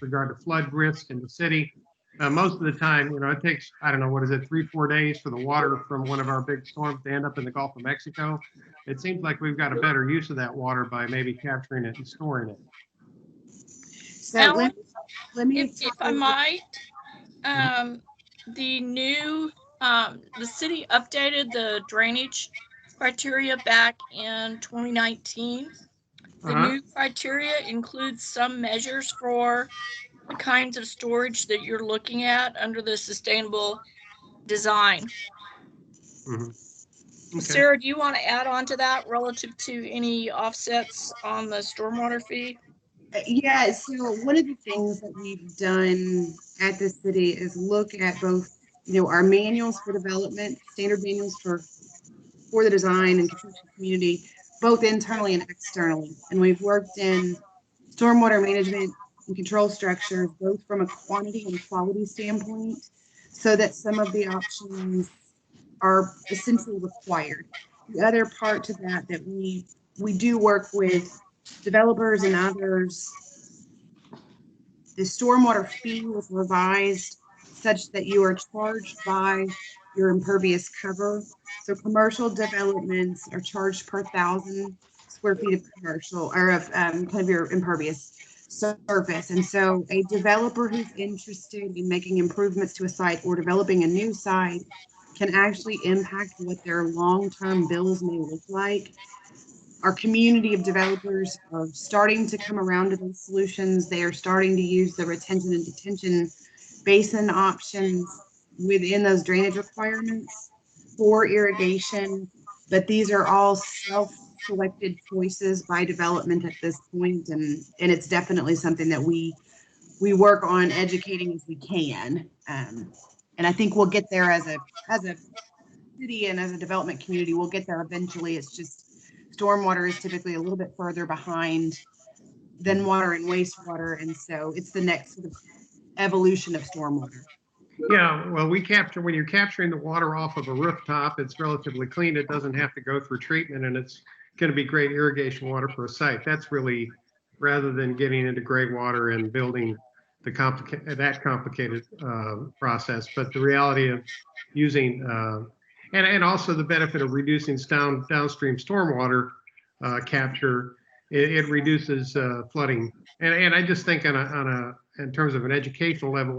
regard to flood risk in the city. Most of the time, it takes, I don't know, 3-4 days for the water from one of our big storms to end up in the Gulf of Mexico. It seems like we've got a better use of that water by maybe capturing it and storing it. So Alan, let me if I might, the city updated the drainage criteria back in 2019. The new criteria includes some measures for the kinds of storage that you're looking at under the sustainable design. Mm-hmm. Okay. Sarah, do you want to add on to that relative to any offsets on the stormwater fee? Yeah, so one of the things that we've done at the city is look at both, our manuals for development, standard manuals for the design and construction community, both internally and externally. And we've worked in stormwater management and control structures, both from a quantity and quality standpoint, so that some of the options are essentially required. The other part to that we do work with developers and others. The stormwater fee was revised such that you are charged by your impervious cover. So commercial developments are charged per 1,000 square feet of commercial or of kind of your impervious surface. And so a developer who's interested in making improvements to a site or developing a new site can actually impact what their long-term bills may look like. Our community of developers are starting to come around to those solutions. They are starting to use the retention and detention basin options within those drainage requirements for irrigation, but these are all self-selected choices by development at this point, and it's definitely something that we we work on educating as we can. And I think we'll get there as a city and as a development community. We'll get there eventually. It's just stormwater is typically a little bit further behind than water and wastewater, and so it's the next sort of evolution of stormwater. Yeah, well, when you're capturing the water off of a rooftop, it's relatively clean. It doesn't have to go through treatment, and it's going to be great irrigation water for a site. That's really, rather than getting into gray water and building the complicated process. But the reality of using, and also the benefit of reducing downstream stormwater capture, it reduces flooding. And I just think in terms of an educational level,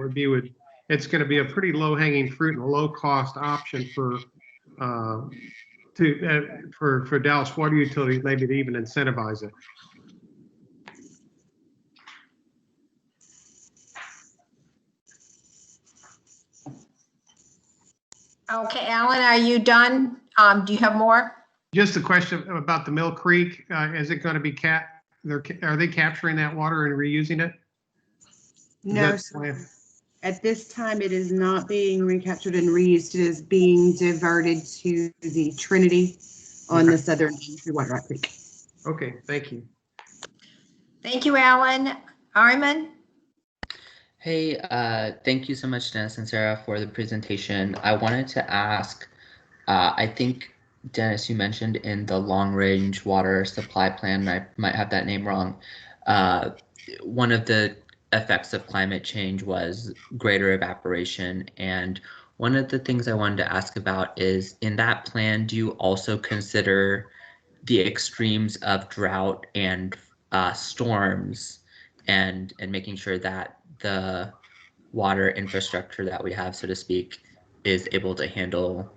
it's going to be a pretty low hanging fruit and a low cost option for Dallas Water Utilities, maybe to even incentivize it. Okay, Alan, are you done? Do you have more? Just a question about the Mill Creek. Is it going to be are they capturing that water and reusing it? No, at this time, it is not being recaptured and reused. It is being diverted to the Trinity on the southern end through White Rock Creek. Okay, thank you. Thank you, Alan. Armin? Hey, thank you so much, Dennis and Sarah, for the presentation. I wanted to ask, I think, Dennis, you mentioned in the long-range water supply plan, I might have that name wrong, one of the effects of climate change was greater evaporation. And one of the things I wanted to ask about is, in that plan, do you also consider the extremes of drought and storms and making sure that the water infrastructure that we have, so to speak, is able to handle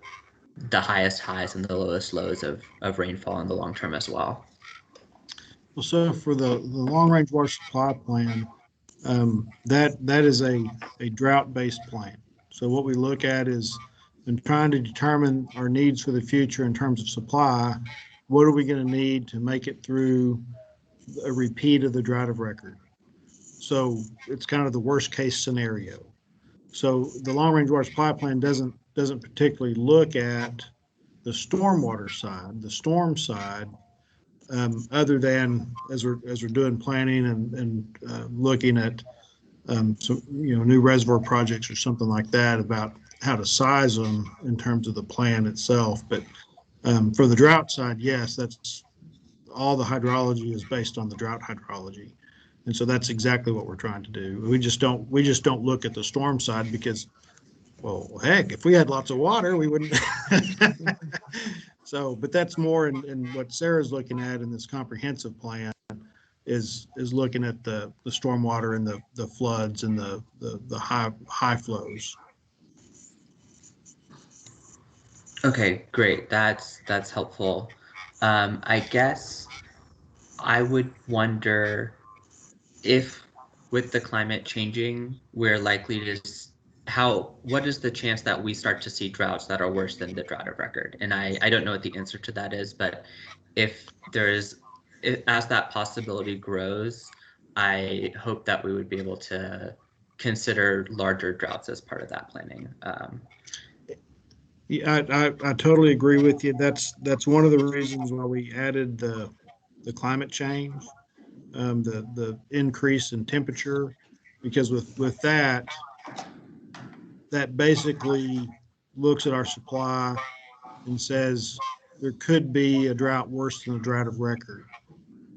the highest highs and the lowest lows of rainfall in the long term as well? Well, so for the long-range water supply plan, that is a drought-based plan. So what we look at is, in trying to determine our needs for the future in terms of supply, what are we going to need to make it through a repeat of the drought of record? So it's kind of the worst case scenario. So the long-range water supply plan doesn't particularly look at the stormwater side, the storm side, other than as we're doing planning and looking at some new reservoir projects or something like that, about how to size them in terms of the plan itself. But for the drought side, yes, that's all. The hydrology is based on the drought hydrology, and so that's exactly what we're trying to do. We just don't look at the storm side because, well, heck, if we had lots of water, we wouldn't. So, but that's more in what Sarah's looking at in this comprehensive plan, is looking at the stormwater and the floods and the high flows. Okay, great. That's helpful. I guess I would wonder if, with the climate changing, we're likely to what is the chance that we start to see droughts that are worse than the drought of record? And I don't know what the answer to that is, but if as that possibility grows, I hope that we would be able to consider larger droughts as part of that planning. Yeah, I totally agree with you. That's one of the reasons why we added the climate change, the increase in temperature, because with that basically looks at our supply and says there could be a drought worse than a drought of record.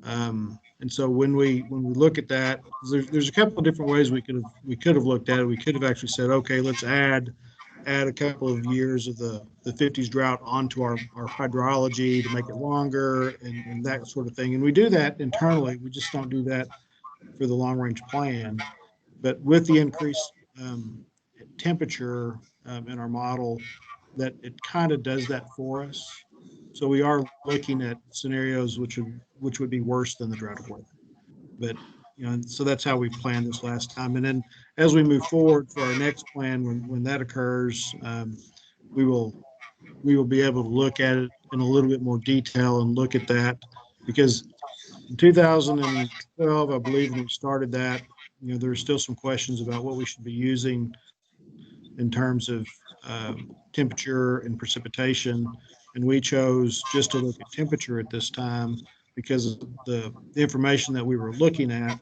And so when we look at that, there's a couple of different ways we could have looked at it. We could have actually said, okay, let's add a couple of years of the 50s drought onto our hydrology to make it longer and that sort of thing. And we do that internally. We just don't do that for the long range plan. But with the increased temperature in our model, that it kind of does that for us. So we are looking at scenarios which would be worse than the drought of weather. But so that's how we planned this last time. And then as we move forward for our next plan, when that occurs, we will be able to look at it in a little bit more detail and look at that, because in 2012, I believe, when we started that, there are still some questions about what we should be using in terms of temperature and precipitation. And we chose just to look at temperature at this time because the information that we were looking at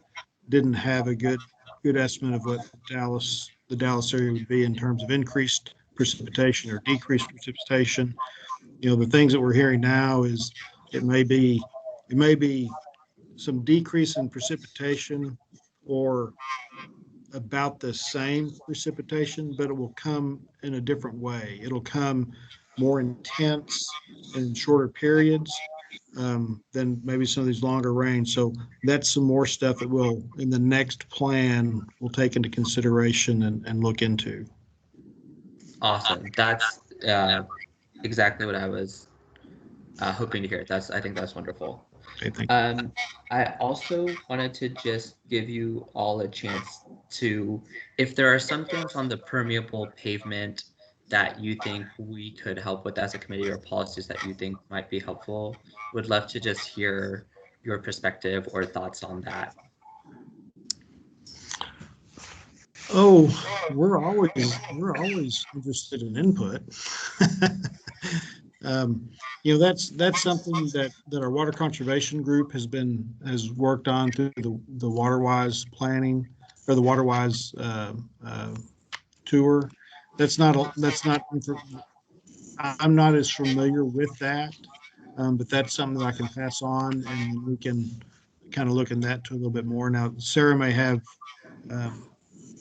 didn't have a good estimate of what the Dallas area would be in terms of increased precipitation or decreased precipitation. The things that we're hearing now is it may be some decrease in precipitation or about the same precipitation, but it will come in a different way. It'll come more intense in shorter periods than maybe some of these longer rains. So that's some more stuff that we'll, in the next plan, we'll take into consideration and look into. Awesome. That's exactly what I was hoping to hear. I think that's wonderful. Okay, thank you. I also wanted to just give you all a chance to, if there are some things on the permeable pavement that you think we could help with as a committee or policies that you think might be helpful, would love to just hear your perspective or thoughts on that. Oh, we're always interested in input. That's something that our water conservation group has worked on through the WaterWise planning or the WaterWise tour. I'm not as familiar with that, but that's something that I can pass on, and we can kind of look in that too a little bit more. Now, Sarah may have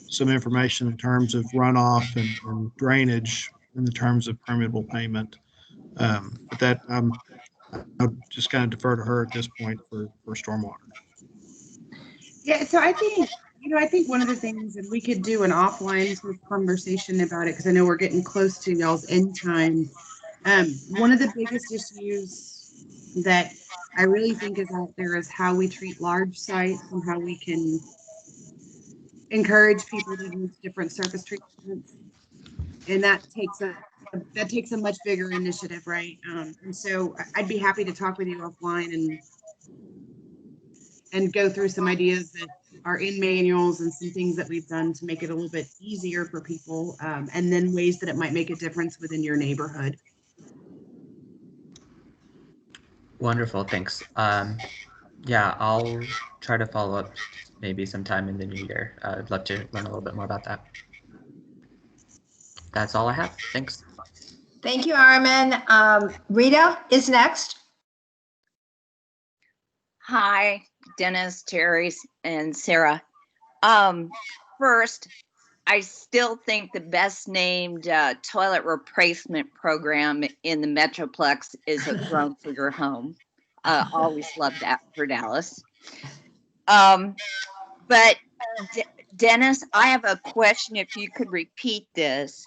some information in terms of runoff and drainage in the terms of permeable pavement. But that I'll just kind of defer to her at this point for stormwater. Yeah, so I think one of the things, and we could do an offline sort of conversation about it, because I know we're getting close to y'all's end time. One of the biggest issues that I really think is out there is how we treat large sites and how we can encourage people to use different surface treatments. And that takes a much bigger initiative, right? And so I'd be happy to talk with you offline and go through some ideas that are in manuals and some things that we've done to make it a little bit easier for people, and then ways that it might make a difference within your neighborhood. Wonderful, thanks. Yeah, I'll try to follow up maybe sometime in the new year. I'd love to learn a little bit more about that. That's all I have. Thanks. Thank you, Armin. Rita is next. Hi, Dennis, Terry, and Sarah. First, I still think the best named toilet replacement program in the Metroplex is a Grown for Your Home. Always loved that for Dallas. But Dennis, I have a question if you could repeat this.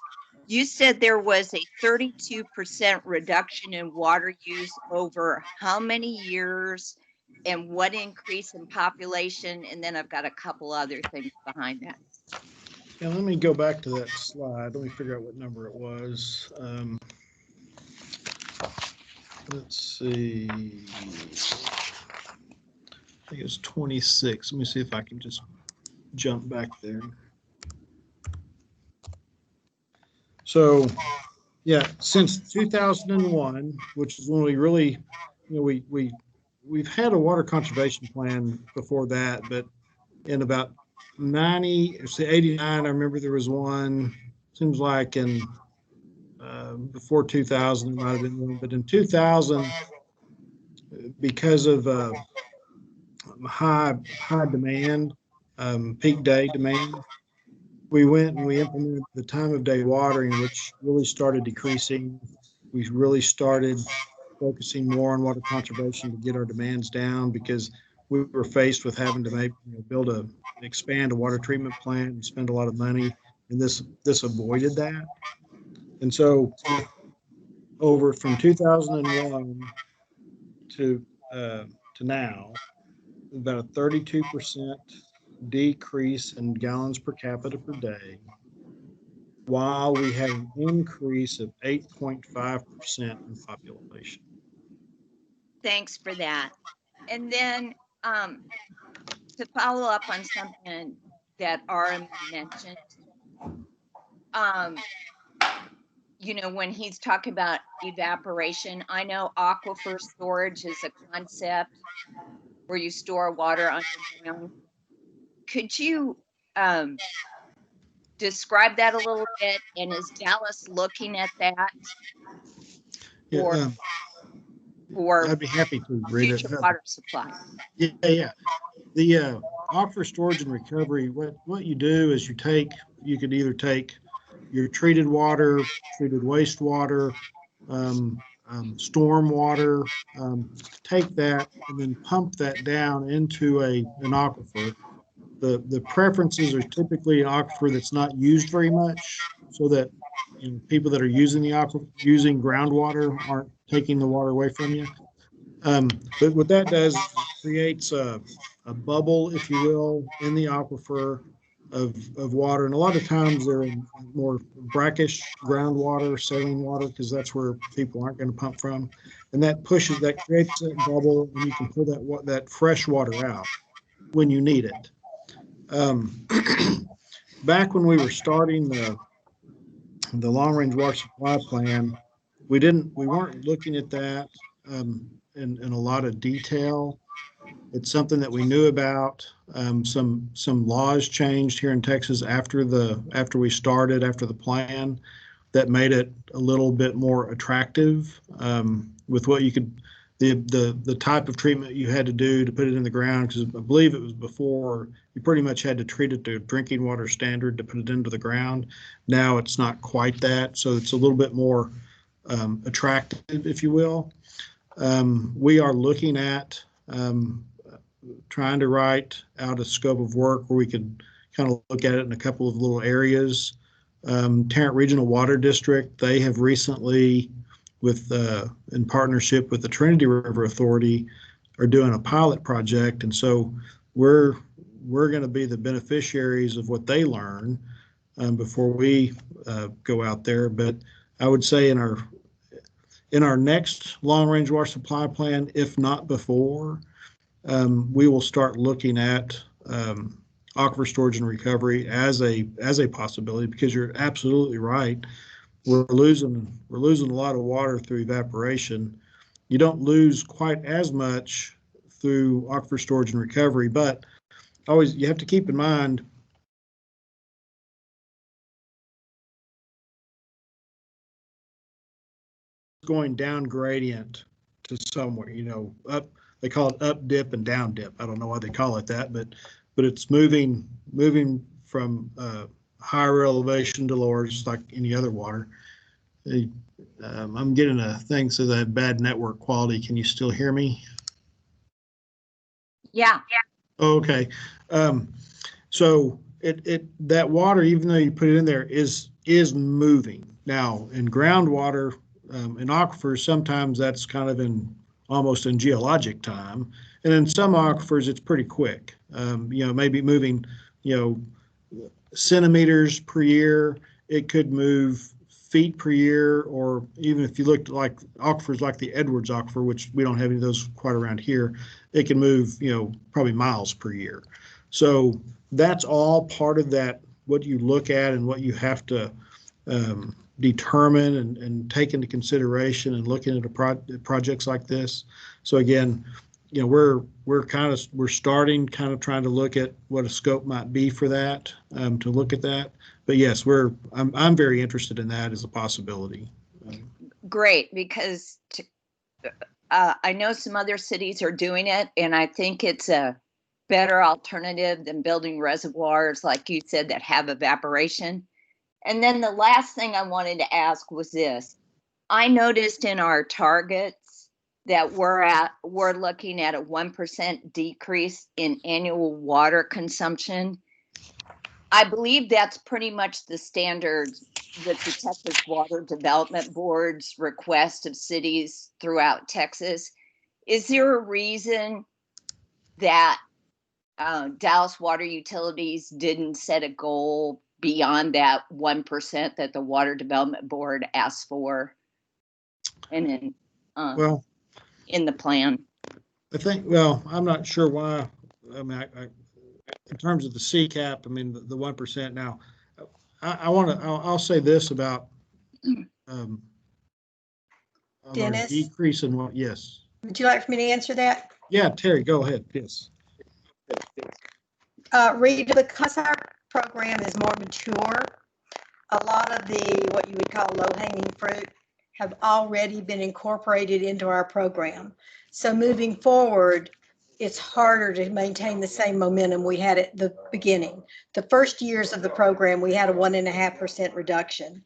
You said there was a 32% reduction in water use over how many years and what increase in population? And then I've got a couple other things behind that. Yeah, let me go back to that slide. Let me figure out what number it was. Let's see. I think it's 26. Let me see if I can just jump back there. So, yeah, since 2001, which is when we really, we've had a water conservation plan before that, but in about 89, I remember there was one. Seems like in before 2000 there might have been one, but in 2000, because of high demand, peak day demand, we went and we implemented the time of day watering, which really started decreasing. We really started focusing more on water conservation to get our demands down, because we were faced with having to expand a water treatment plant and spend a lot of money, and this avoided that. And so over from 2001 to now, about a 32% decrease in gallons per capita per day, while we had an increase of 8.5% in population. Thanks for that. And then to follow up on something that RM mentioned. You know, when he's talking about evaporation, I know aquifer storage is a concept where you store water underground. Could you describe that a little bit? And is Dallas looking at that Yeah, for I'd be happy to read it. future water supply? Yeah. The aquifer storage and recovery, what you do is you could either take your treated water, treated wastewater, storm water, take that and then pump that down into an aquifer. The preferences are typically an aquifer that's not used very much, so that people that are using the aquifer, using groundwater, aren't taking the water away from you. But what that does is it creates a bubble, if you will, in the aquifer of water. And a lot of times they're in more brackish groundwater, saline water, because that's where people aren't going to pump from. And that creates that bubble, and you can pull that fresh water out when you need it. Back when we were starting the long-range water supply plan, we weren't looking at that in a lot of detail. It's something that we knew about. Some laws changed here in Texas after we started, after the plan, that made it a little bit more attractive with what you could, the type of treatment you had to do to put it in the ground. Because I believe it was before you pretty much had to treat it to drinking water standard to put it into the ground. Now it's not quite that, so it's a little bit more attractive, if you will. We are looking at trying to write out a scope of work where we could kind of look at it in a couple of little areas. Tarrant Regional Water District, they have recently, in partnership with the Trinity River Authority, are doing a pilot project, and so we're going to be the beneficiaries of what they learn before we go out there. But I would say in our next long-range water supply plan, if not before, we will start looking at aquifer storage and recovery as a possibility, because you're absolutely right. We're losing a lot of water through evaporation. You don't lose quite as much through aquifer storage and recovery, but you have to keep in mind going down gradient to somewhere, up. They call it up dip and down dip. I don't know why they call it that, but it's moving from higher elevation to lower, just like any other water. I'm getting a thing so that I have bad network quality. Can you still hear me? Yeah. Okay. So that water, even though you put it in there, is moving. Now in groundwater, in aquifers, sometimes that's kind of almost in geologic time, and in some aquifers it's pretty quick. Maybe moving, centimeters per year. It could move feet per year, or even if you looked like aquifers like the Edwards Aquifer, which we don't have any of those quite around here, it can move, probably miles per year. So that's all part of that, what you look at and what you have to determine and take into consideration and looking at projects like this. So again, we're starting kind of trying to look at what a scope might be for that, to look at that. But yes, I'm very interested in that as a possibility. Great, because I know some other cities are doing it, and I think it's a better alternative than building reservoirs, like you said, that have evaporation. And then the last thing I wanted to ask was this. I noticed in our targets that we're looking at a 1% decrease in annual water consumption. I believe that's pretty much the standard that the Texas Water Development Board's request of cities throughout Texas. Is there a reason that Dallas Water Utilities didn't set a goal beyond that 1% that the Water Development Board asked for, and then in the plan? I think, well, I'm not sure why. I mean, in terms of the CCAP, I mean, the 1% now, I'll say this about, on our Dennis? decrease in what, yes. Would you like for me to answer that? Yeah, Terry, go ahead, yes. Rita, because our program is more mature, a lot of the, what you would call low-hanging fruit, have already been incorporated into our program. So moving forward, it's harder to maintain the same momentum we had at the beginning. The first years of the program, we had a 1.5% reduction.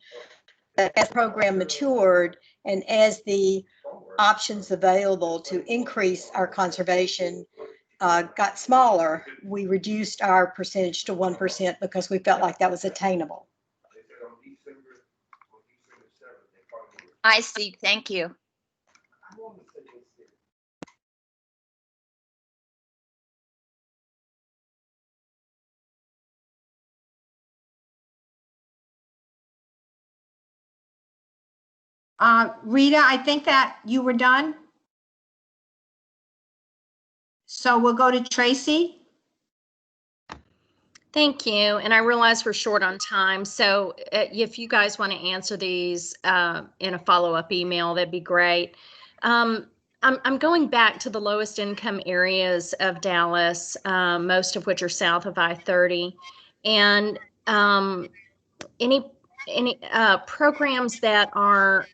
But as the program matured and as the options available to increase our conservation got smaller, we reduced our percentage to 1% because we felt like that was attainable. I see. Thank you. Rita, I think that you were done. So we'll go to Tracy. Thank you. And I realize we're short on time. So if you guys want to answer these in a follow-up email, that'd be great. I'm going back to the lowest income areas of Dallas, most of which are south of I-30. And any programs that are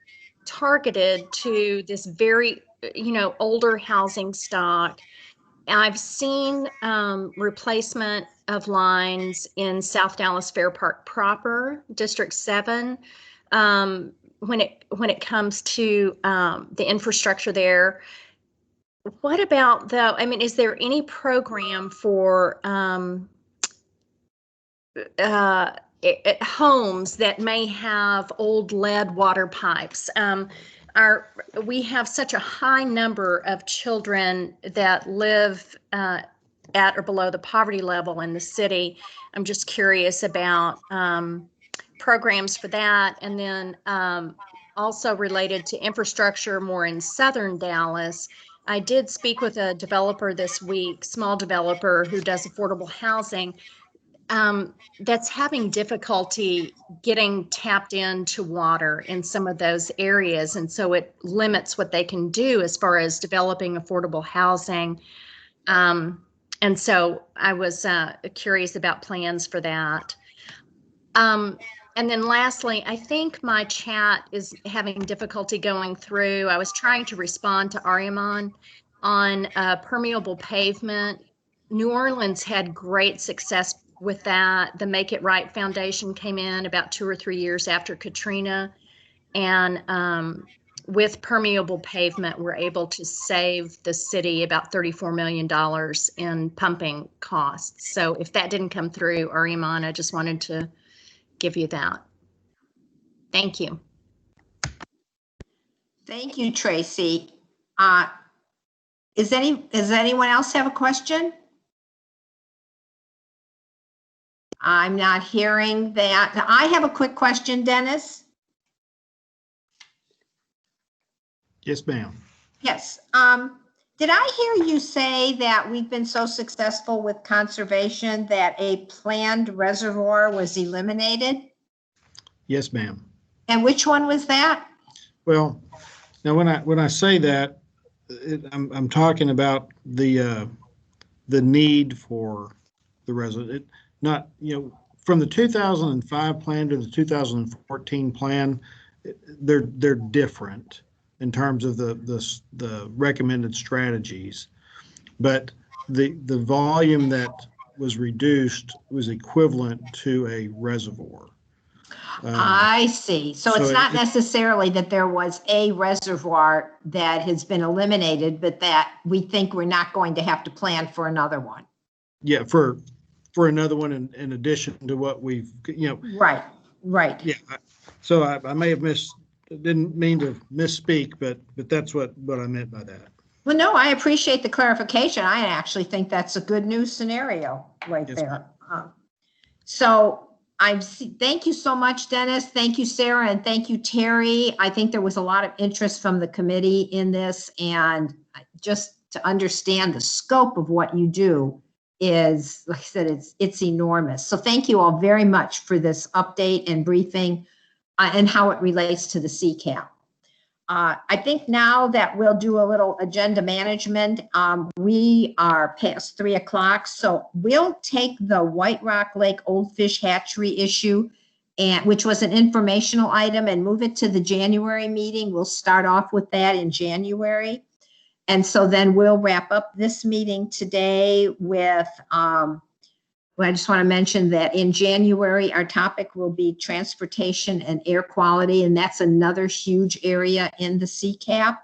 targeted to this very, older housing stock. I've seen replacement of lines in South Dallas Fair Park proper, District 7. When it comes to the infrastructure there, what about though? I mean, is there any program for homes that may have old lead water pipes? We have such a high number of children that live at or below the poverty level in the city. I'm just curious about programs for that. And then also related to infrastructure more in southern Dallas, I did speak with a developer this week, small developer who does affordable housing, that's having difficulty getting tapped into water in some of those areas. And so it limits what they can do as far as developing affordable housing. And so I was curious about plans for that. And then lastly, I think my chat is having difficulty going through. I was trying to respond to Ariman on permeable pavement. New Orleans had great success with that. The Make It Right Foundation came in about 2 or 3 years after Katrina. And with permeable pavement, we're able to save the city about $34 million in pumping costs. So if that didn't come through, Ariman, I just wanted to give you that. Thank you. Thank you, Tracy. Does anyone else have a question? I'm not hearing that. I have a quick question, Dennis. Yes, ma'am. Yes. Did I hear you say that we've been so successful with conservation that a planned reservoir was eliminated? Yes, ma'am. And which one was that? Well, now when I say that, I'm talking about the need for the resident. Not, from the 2005 plan to the 2014 plan, they're different in terms of the recommended strategies, but the volume that was reduced was equivalent to a reservoir. I see. So it's not necessarily that there was a reservoir that has been eliminated, but that we think we're not going to have to plan for another one. Yeah, for another one in addition to what we've, Right. Yeah. So I may have didn't mean to misspeak, but that's what I meant by that. Well, no, I appreciate the clarification. I actually think that's a good news scenario right there. So thank you so much, Dennis. Thank you, Sarah, and thank you, Terry. I think there was a lot of interest from the committee in this, and just to understand the scope of what you do, is, like I said, it's enormous. So thank you all very much for this update and briefing and how it relates to the CCAP. I think now that we'll do a little agenda management. We are past 3 o'clock, so we'll take the White Rock Lake Old Fish Hatchery issue, and which was an informational item, and move it to the January meeting. We'll start off with that in January. And so then we'll wrap up this meeting today with, well, I just want to mention that in January, our topic will be transportation and air quality, and that's another huge area in the CCAP.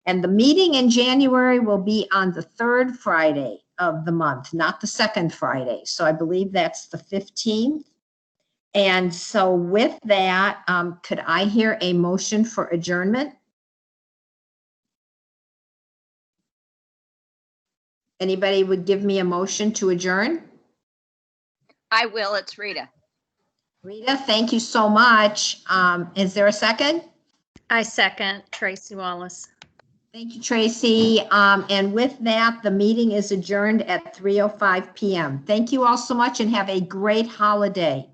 And the meeting in January will be on the 3rd Friday of the month, not the 2nd Friday. So I believe that's the 15th. And so with that, could I hear a motion for adjournment? Anybody would give me a motion to adjourn? I will. It's Rita. Rita, thank you so much. Is there a second? I second Tracy Wallace. Thank you, Tracy. And with that, the meeting is adjourned at 3:05 p.m. Thank you all so much and have a great holiday.